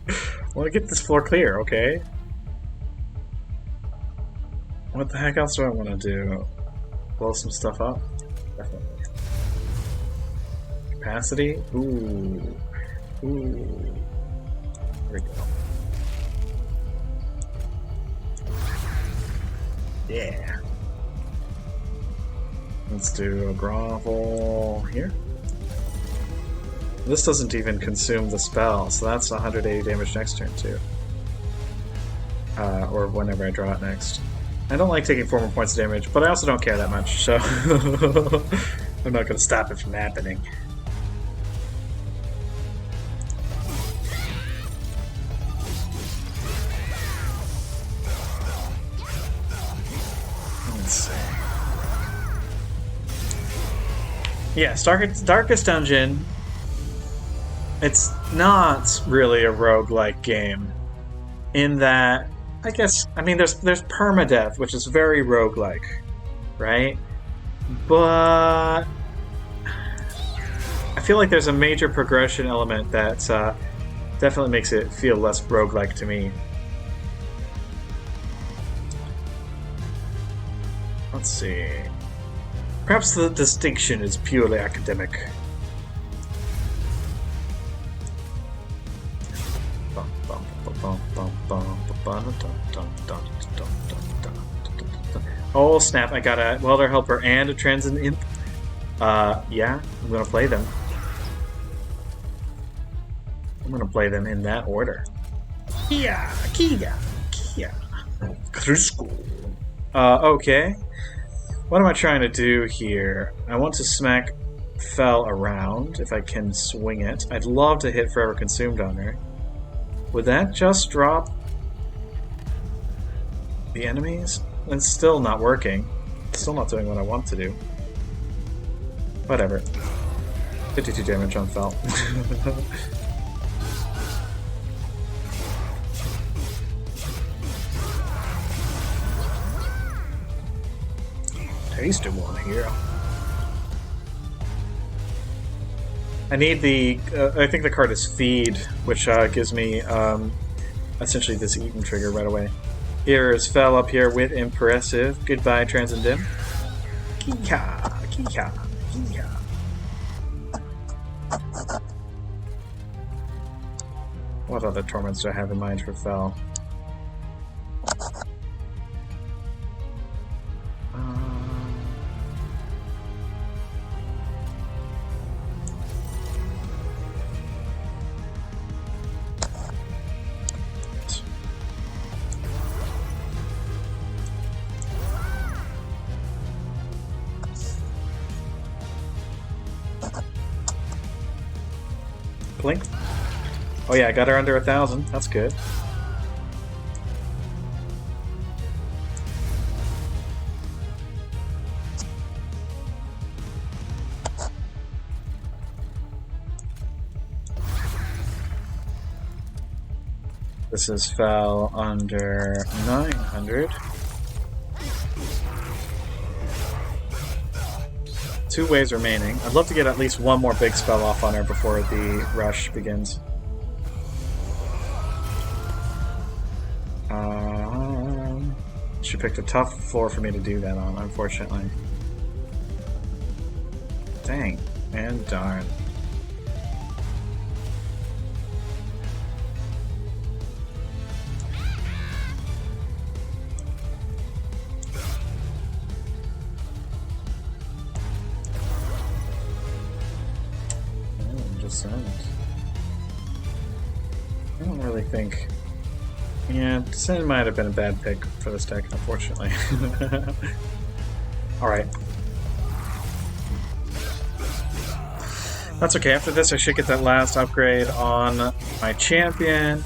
I want to get this floor clear, okay? What the heck else do I want to do? Blow some stuff up? Definitely. Capacity? Ooh. Ooh. There we go. Yeah. Let's do a grovel here. This doesn't even consume the spell, so that's 180 damage next turn too. Or whenever I draw it next. I don't like taking 4 more points of damage, but I also don't care that much, so I'm not going to stop it from happening. Yes, Darkest Dungeon, it's not really a roguelike game, in that, I mean, there's permadeath, which is very roguelike, right? But I feel like there's a major progression element that definitely makes it feel less roguelike to me. Let's see. Perhaps the distinction is purely academic. Oh snap, I got a Welder Helper and a Transcendent Imp. Yeah, I'm gonna play them. I'm gonna play them in that order. Kia! Krusko. Okay. What am I trying to do here? I want to smack Fel around, if I can swing it. I'd love to hit Forever Consumed on her. Would that just drop the enemies? It's still not working. It's still not doing what I want to do. Whatever. 52 damage on Fel. tasty one here. I need the... I think the card is Feed, which gives me essentially this Eaton trigger right away. Here is Fel up here with Impressive. Goodbye, Transcendent. Kika, Kika, Kika. What other torments do I have in mind for Fel? Blink. Oh yeah, I got her under 1,000. That's good. This is Fel under 900. 2 waves remaining. I'd love to get at least one more big spell off on her before the rush begins. She picked a tough floor for me to do that on, unfortunately. Dang. And darn. I don't really think... Yeah, Descent might have been a bad pick for this deck, unfortunately. Alright. That's okay, after this I should get that last upgrade on my champion.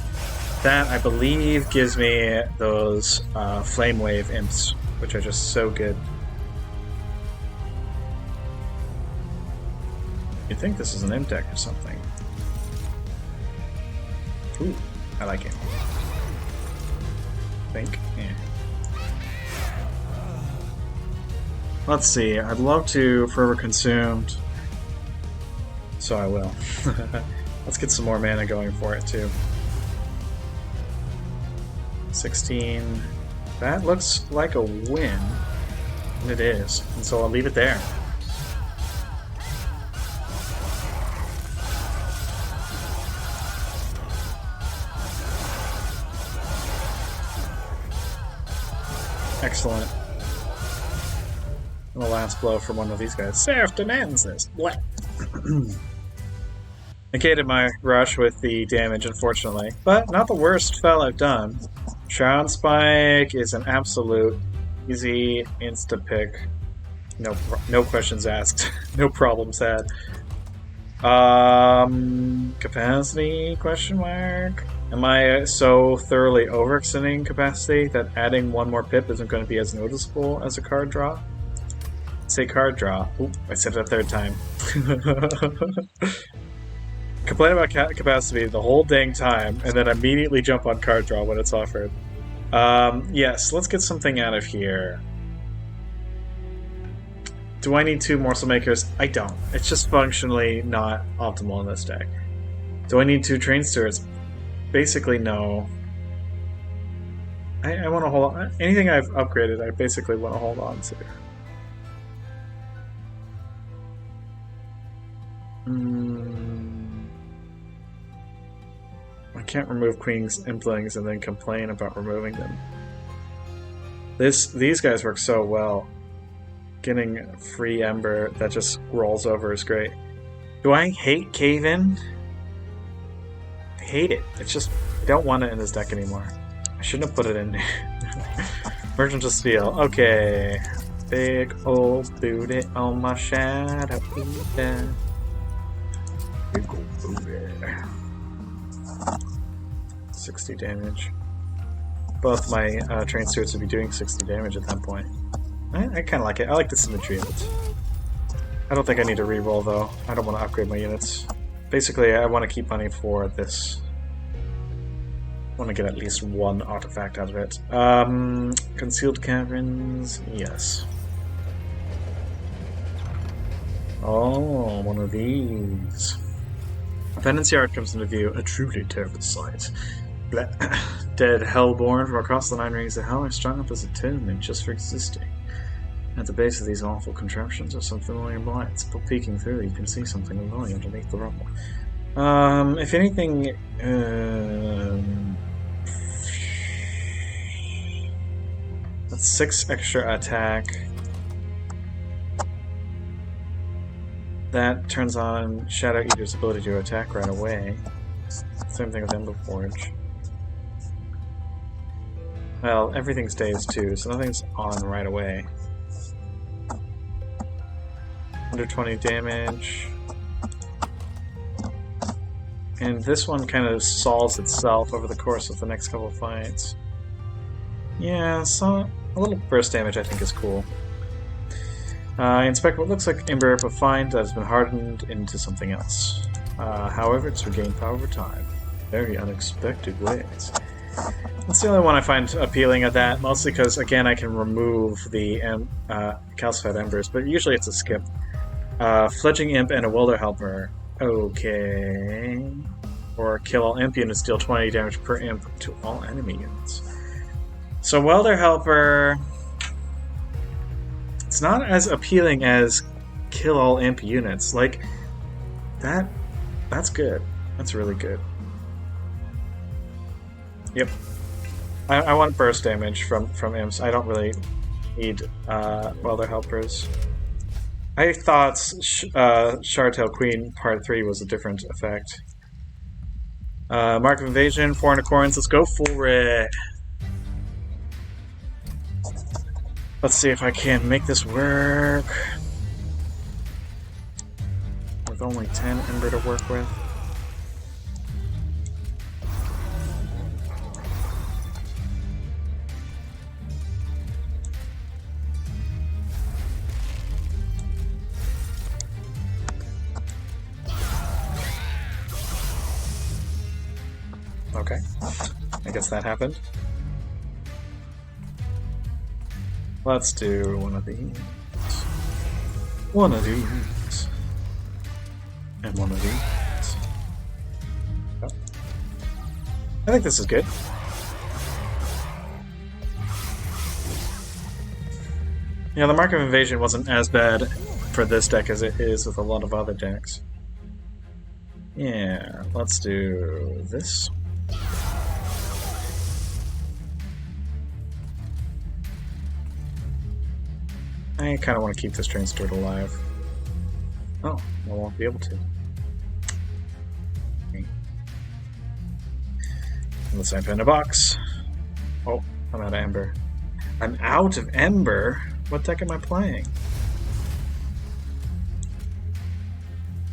That, I believe, gives me those Flame Wave Imps, which are just so good. You'd think this is an imp deck or something. Ooh, I like it. Think? Yeah. Let's see, I'd love to Forever Consumed, so I will. Let's get some more mana going for it too. 16. That looks like a win. And it is, and so I'll leave it there. Excellent. And the last blow from one of these guys. Seraph demands this. What? Negated my rush with the damage, unfortunately. But not the worst Fel I've done. Shroud Spike is an absolute easy insta-pick. No questions asked. No problems had. Capacity? Question mark? Am I so thoroughly overextending capacity that adding one more pip isn't going to be as noticeable as a card draw? Say card draw. Oop, I said it a third time. Complain about capacity the whole dang time, and then immediately jump on card draw when it's offered. Yes, let's get something out of here. Do I need 2 Morsel Makers? I don't. It's just functionally not optimal in this deck. Do I need 2 Train Stewards? Basically, no. I want to hold on. Anything I've upgraded, I basically want to hold on to. I can't remove Queen's Implings and then complain about removing them. These guys work so well. Getting free Ember that just rolls over is great. Do I hate Cave-In? I hate it. It's just, I don't want it in this deck anymore. I shouldn't have put it in there. Merchant of Steel. Okay. Big old booty on my shadow. Big old booty. 60 damage. Both my Train Stewards would be doing 60 damage at that point. I kind of like it. I like the symmetry of it. I don't think I need to re-roll, though. I don't want to upgrade my units. Basically, I want to keep money for this. I want to get at least 1 artifact out of it. Concealed Caverns, yes. Oh, one of these. Penance Yard comes into view, a truly terrible sight. Dead Hellborn from across the Nine Rings of Hell are strung up as a atonement just for existing. At the base of these awful contraptions are some familiar lights, but peeking through you can see something glowing underneath the rubble. If anything, that's 6 extra attack. That turns on Shadow Eater's ability to attack right away. Same thing with Emberforge. Well, everything stays too, so nothing's on right away. 120 damage. And this one kind of solves itself over the course of the next couple of fights. Yeah, so a little burst damage I think is cool. Inspect what looks like Ember, but find that has been hardened into something else. However, it's regained power over time. Very unexpected ways. That's the only one I find appealing of that, mostly because, again, I can remove the calcified embers, but usually it's a skip. Fledging Imp and a Welder Helper. Okay. Or kill all Imp units, deal 20 damage per Imp to all enemy units. So Welder Helper... it's not as appealing as kill all Imp units. Like, that's good. That's really good. Yep. I want burst damage from Imps. I don't really need Welder Helpers. I thought Shardtail Queen Part 3 was a different effect. Mark of Invasion, 400 coins. Let's go for it. Let's see if I can make this work. With only 10 Ember to work with. Okay. I guess that happened. Let's do one of these. One of these. And one of these. Oh. I think this is good. Yeah, the Mark of Invasion wasn't as bad for this deck as it is with a lot of other decks. Yeah, let's do this. I kind of want to keep this Train Steward alive. Oh, I won't be able to. Okay. Let's open a box. Oh, I'm out of Ember. I'm out of Ember? What deck am I playing?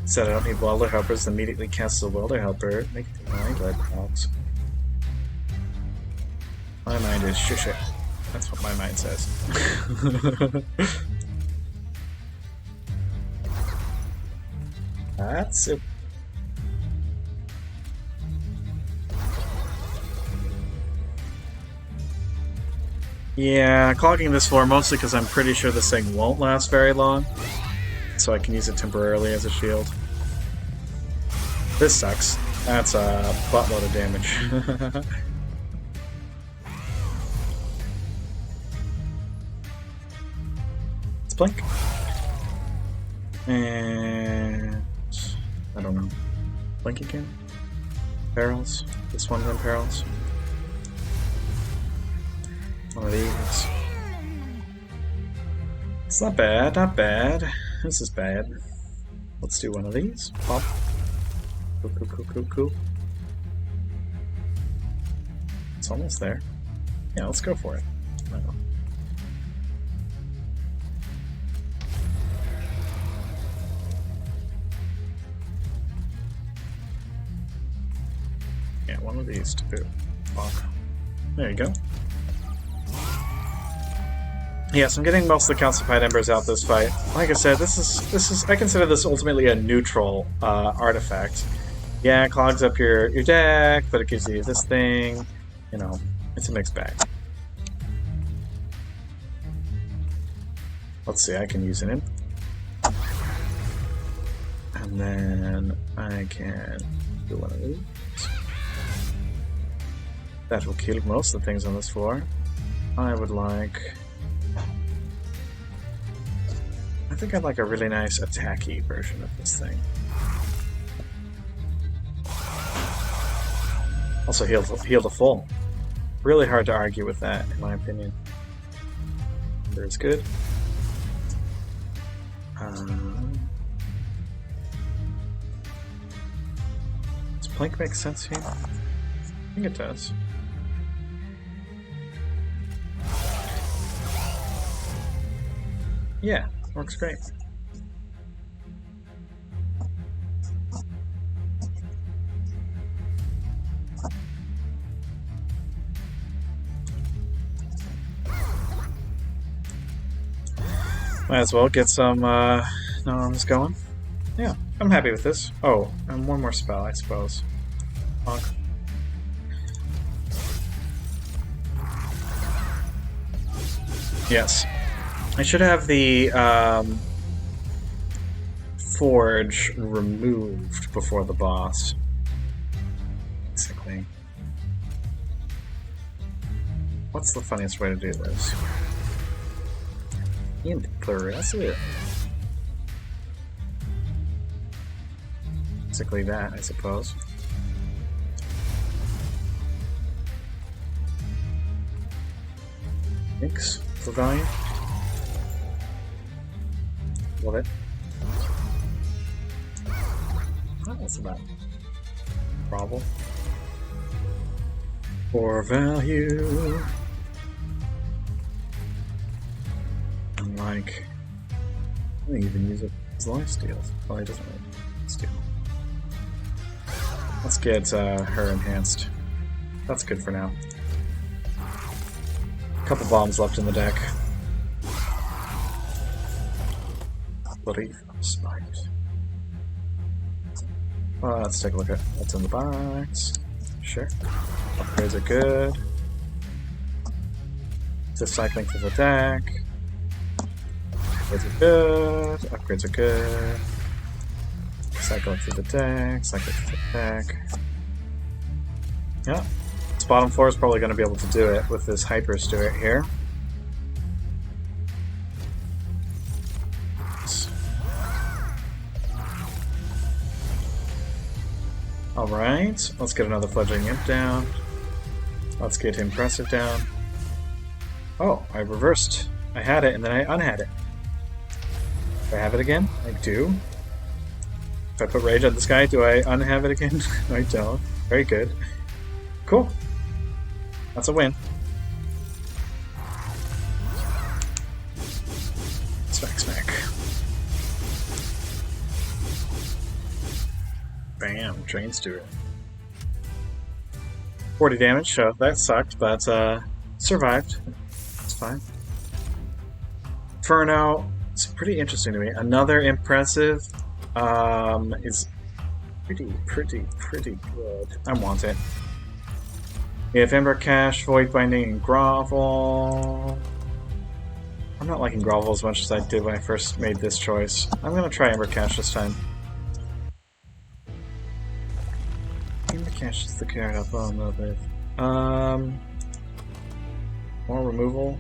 Said I don't need Welder Helpers, immediately cast the Welder Helper. Make it the mind red box. My mind is shush it. That's what my mind says. That's it. Yeah, clogging this floor mostly because I'm pretty sure this thing won't last very long. So I can use it temporarily as a shield. This sucks. That's a buttload of damage. Let's blink. And... I don't know. Blink again? Perils? This one then Perils? One of these. It's not bad, not bad. This is bad. Let's do one of these. Pop. Cool, cool, cool, cool, cool. It's almost there. Yeah, let's go for it. I don't know. Yeah, one of these too. Pop. There you go. Yes, I'm getting most of the calcified embers out this fight. Like I said, this is I consider this ultimately a neutral artifact. Yeah, it clogs up your deck, but it gives you this thing. You know, it's a mixed bag. Let's see, I can use an imp. And then I can do one of these. That will kill most of the things on this floor. I would like... I think I'd like a really nice attacky version of this thing. Also heal to full. Really hard to argue with that, in my opinion. Ember is good. Does Plank make sense here? I think it does. Yeah, works great. Might as well get some norms going. Yeah, I'm happy with this. Oh, and one more spell, I suppose. Bonk. Yes. I should have the forge removed before the boss. Basically. What's the funniest way to do this? Impressive. Basically that, I suppose. Thanks for value. Love it. That's about problem. For value. And like, I don't even use it as lifesteal. Well, he doesn't really steal. Let's get her enhanced. That's good for now. A couple bombs left in the deck. Bloody smite. Let's take a look at what's in the box. Sure. Upgrades are good. Just cycling through the deck. Upgrades are good. Upgrades are good. Cycling through the deck. Cycling through the deck. Yeah. This bottom floor is probably going to be able to do it with this Hyper Stewart here. Alright, let's get another Fledgling Imp down. Let's get Impressive down. Oh, I reversed. I had it and then I unhad it. Do I have it again? I do. If I put Rage on this guy, do I unhave it again? No, I don't. Very good. Cool. That's a win. Smack, smack. Bam, Train Stewart. 40 damage, so that sucked, but survived. It's fine. Inferno, it's pretty interesting to me. Another impressive is pretty good. I want it. We have Ember Cache, Void Binding, and Grovel. I'm not liking Grovel as much as I did when I first made this choice. I'm gonna try Ember Cache this time. Ember Cache is the card up on a little bit. More removal.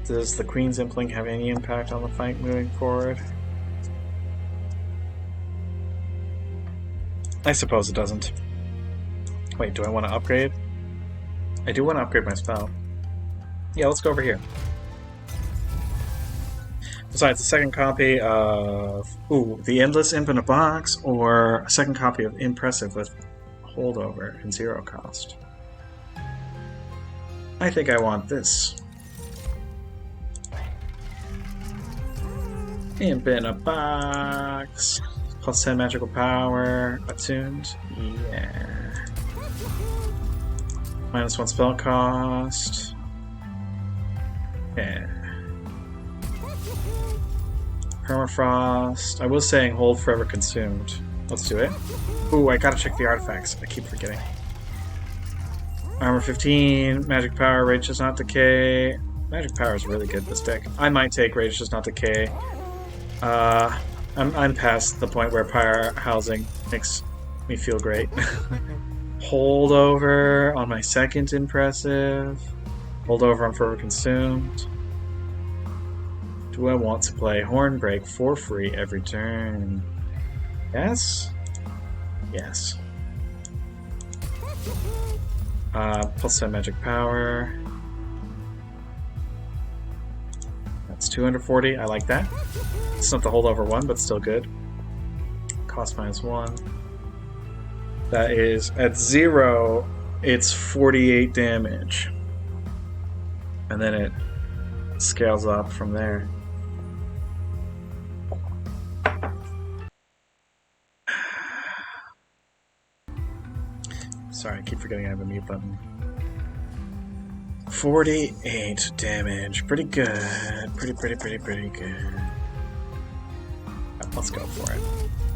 Does the Queen's Impling have any impact on the fight moving forward? I suppose it doesn't. Wait, do I want to upgrade? I do want to upgrade my spell. Yeah, let's go over here. Besides, a second copy of... Ooh, the Endless Imp in a box, or a second copy of Impressive with holdover and 0 cost. I think I want this. Imp in a box. Plus 10 magical power. Attuned. Yeah. Minus 1 spell cost. Yeah. Permafrost. I was saying hold forever consumed. Let's do it. Ooh, I gotta check the artifacts. I keep forgetting. Armor 15, magic power, rage does not decay. Magic power is really good this deck. I might take rage does not decay. I'm past the point where pyre housing makes me feel great. Hold over on my second impressive. Hold over on Fervor Consumed. Do I want to play Hornbreak for free every turn? Yes? Yes. Plus 10 magic power. That's 240. I like that. It's not the holdover one, but still good. Cost -1. That is at 0. It's 48 damage, and then it scales up from there. Sorry, I keep forgetting I have a mute button. 48 damage. Pretty good. Pretty good. Let's go for it.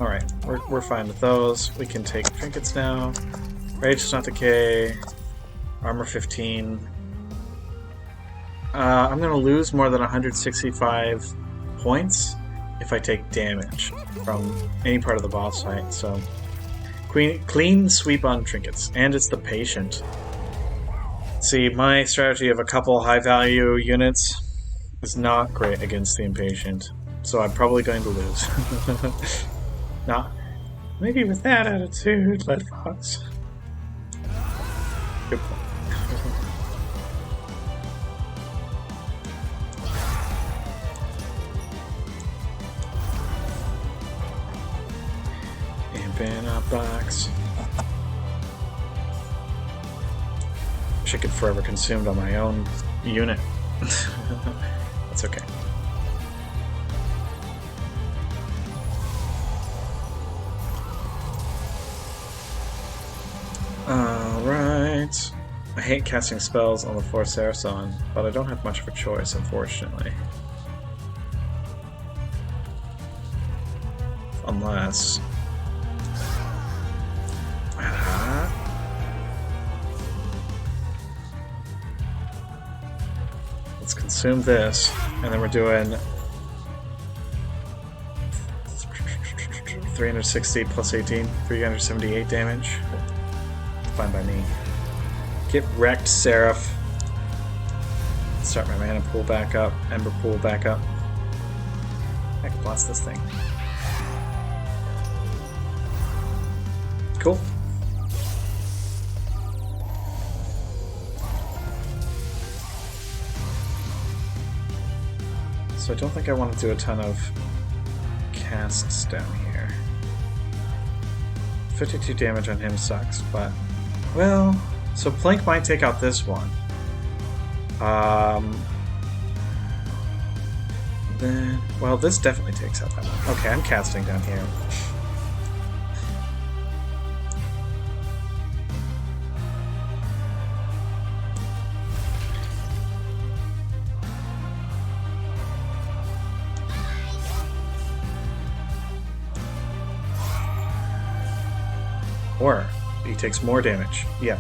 Alright, we're fine with those. We can take trinkets now. Rage does not decay. Armor 15. I'm going to lose more than 165 points if I take damage from any part of the boss fight, so... Clean sweep on trinkets, and it's the patient. See, my strategy of a couple high-value units is not great against the impatient, so I'm probably going to lose. Not maybe with that attitude, Lead Fox. Good point. Amping up box. Wish I could forever consumed on my own unit. That's okay. Alright. I hate casting spells on the floor Sarasan, but I don't have much of a choice, unfortunately. Unless... Let's consume this, and then we're doing 360 plus 18, 378 damage. Fine by me. Get wrecked, Seraph. Start my mana pool back up, Ember pool back up. I can blast this thing. Cool. So I don't think I want to do a ton of casts down here. 52 damage on him sucks, but... Well, so Plank might take out this one. Then... Well, this definitely takes out that one. Okay, I'm casting down here. Or he takes more damage. Yep.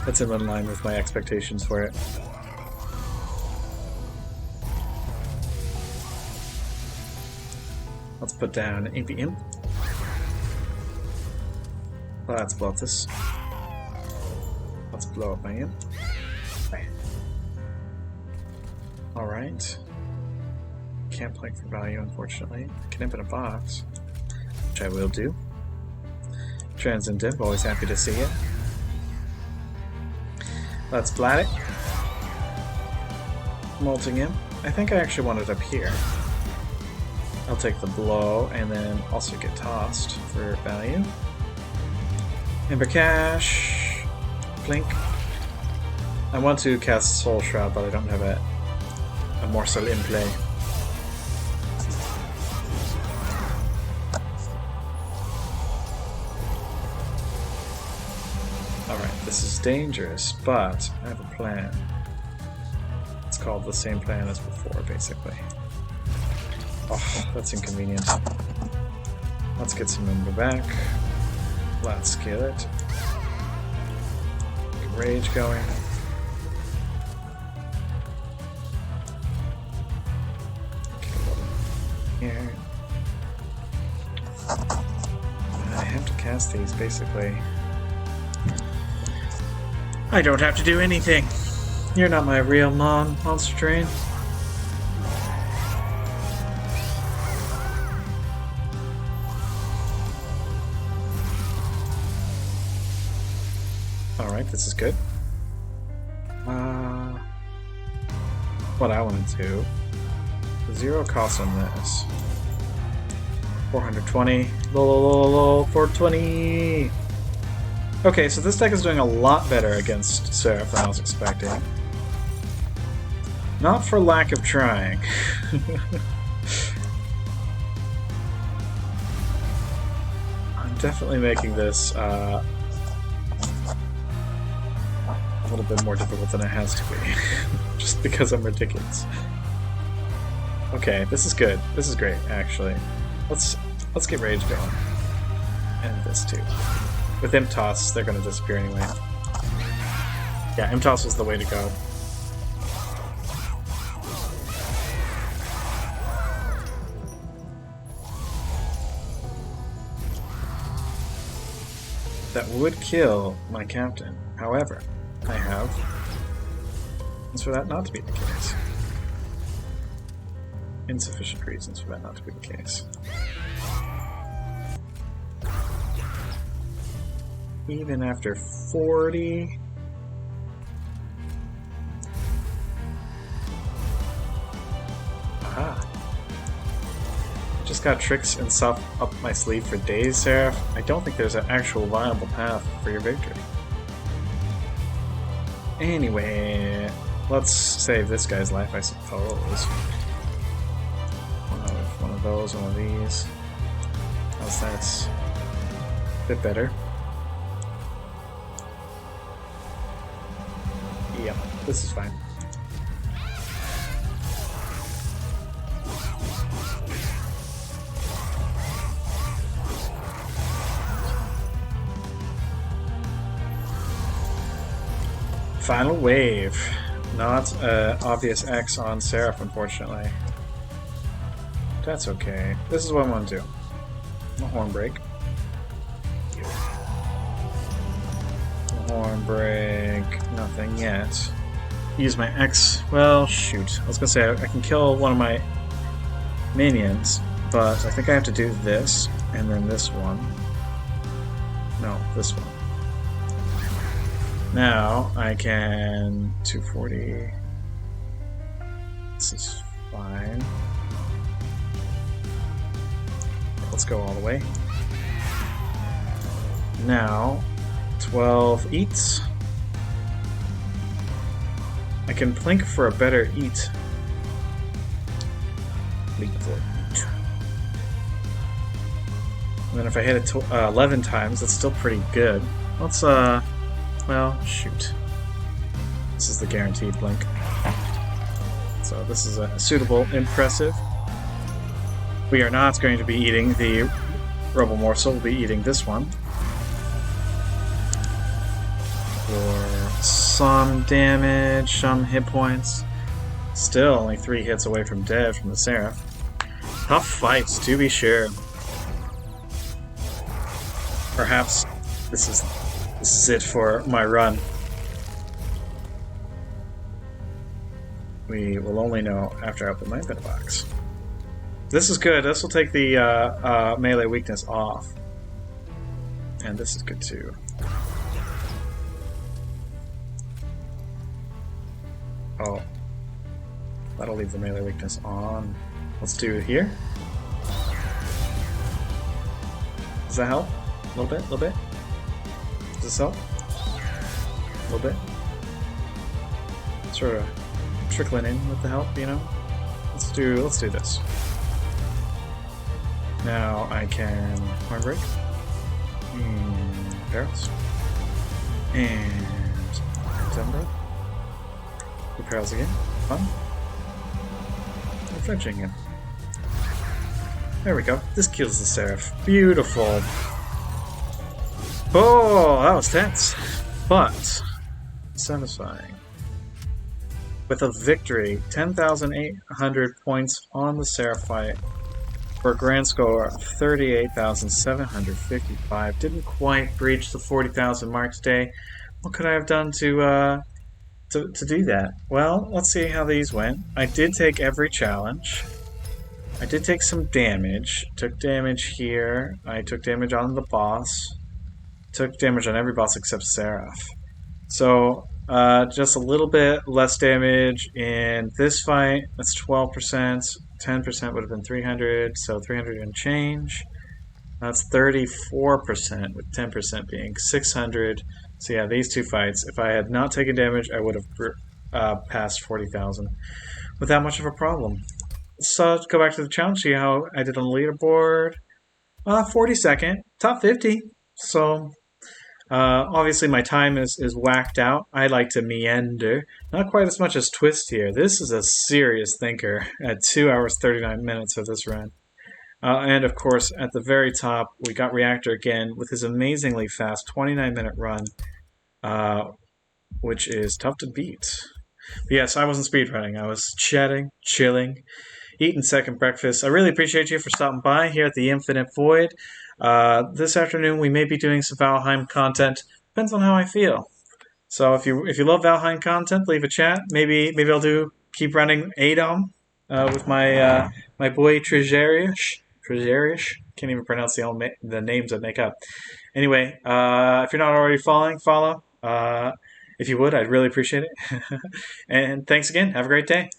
That's in line with my expectations for it. Let's put down Impy Imp. Let's blow up this. Let's blow up my Imp. Alright. Can't play for value, unfortunately. I can imp in a box, which I will do. Transcendent, always happy to see it. Let's blat it. Molting him. I think I actually want it up here. I'll take the blow and then also get tossed for value. Ember Cash. Blink. I want to cast Soul Shroud, but I don't have a morsel in play. This is dangerous, but I have a plan. It's called the same plan as before, basically. Oh, that's inconvenient. Let's get some Ember back. Let's scale it. Get Rage going. nasties, basically. I don't have to do anything. You're not my real monster train. Alright, this is good. What I want to do. 0 cost on this. 420. 420! Okay, so this deck is doing a lot better against Seraph than I was expecting. Not for lack of trying. I'm definitely making this a little bit more difficult than it has to be. Just because I'm ridiculous. Okay, this is good. This is great, actually. Let's get Rage going. And this too. With Imtoss, they're gonna disappear anyway. Yeah, Imtoss was the way to go. That would kill my captain. However, I have reasons for that not to be the case. Insufficient reasons for that not to be the case. Even after 40... Aha. Just got tricks and stuff up my sleeve for days, Seraph. I don't think there's an actual viable path for your victory. Anyway, let's save this guy's life, I suppose. One of those, one of these. How's that? A bit better. Yep, this is fine. Final wave. Not obvious X on Seraph, unfortunately. That's okay. This is what I want to do. A horn break. Horn break. Nothing yet. Use my X. Well, shoot. I was gonna say I can kill one of my minions, but I think I have to do this and then this one. No, this one. Now I can 240. This is fine. Let's go all the way. Now 12 eats. I can plink for a better eat. Plink for eat. And then if I hit it 11 times, that's still pretty good. Let's well, shoot. This is the guaranteed blink. So this is a suitable, impressive. We are not going to be eating the Rebel Morsel, we'll be eating this one. For some damage, some hit points. Still only 3 hits away from dead from the Seraph. Tough fights, to be sure. Perhaps this is it for my run. We will only know after I open my pin box. This is good. This will take the melee weakness off. And this is good too. Oh. That'll leave the melee weakness on. Let's do it here. Does that help? A little bit? A little bit? Does this help? A little bit? Sort of trickling in with the help, you know? Let's do this. Now I can horn break. And barrels. And ten breath. Two barrels again. Fun. And flinching him. There we go. This kills the Seraph. Beautiful. Oh, that was tense, but satisfying. With a victory, 10,800 points on the Seraph fight. for a grand score of 38,755. Didn't quite breach the 40,000 mark today. What could I have done to do that? Well, let's see how these went. I did take every challenge. I did take some damage. Took damage here. I took damage on the boss. Took damage on every boss except Seraph. So, just a little bit less damage in this fight. That's 12%. 10% would have been 300, so 300 and change. That's 34%, with 10% being 600. So yeah, these two fights, if I had not taken damage, I would have passed 40,000 without much of a problem. So let's go back to the challenge, see how I did on the leaderboard. 42nd, top 50. So obviously my time is whacked out. I like to meander. Not quite as much as Twist here. This is a serious thinker at 2 hours 39 minutes of this run. And of course, at the very top, we got Reactor again with his amazingly fast 29-minute run, which is tough to beat. But yes, I wasn't speedrunning. I was chatting, chilling, eating second breakfast. I really appreciate you for stopping by here at the Infinite Void. This afternoon, we may be doing some Valheim content. Depends on how I feel. So if you love Valheim content, leave a chat. Maybe I'll keep running Adom with my my boy Trigerish. Can't even pronounce the names I make up. Anyway, if you're not already following, follow. If you would, I'd really appreciate it. And thanks again. Have a great day.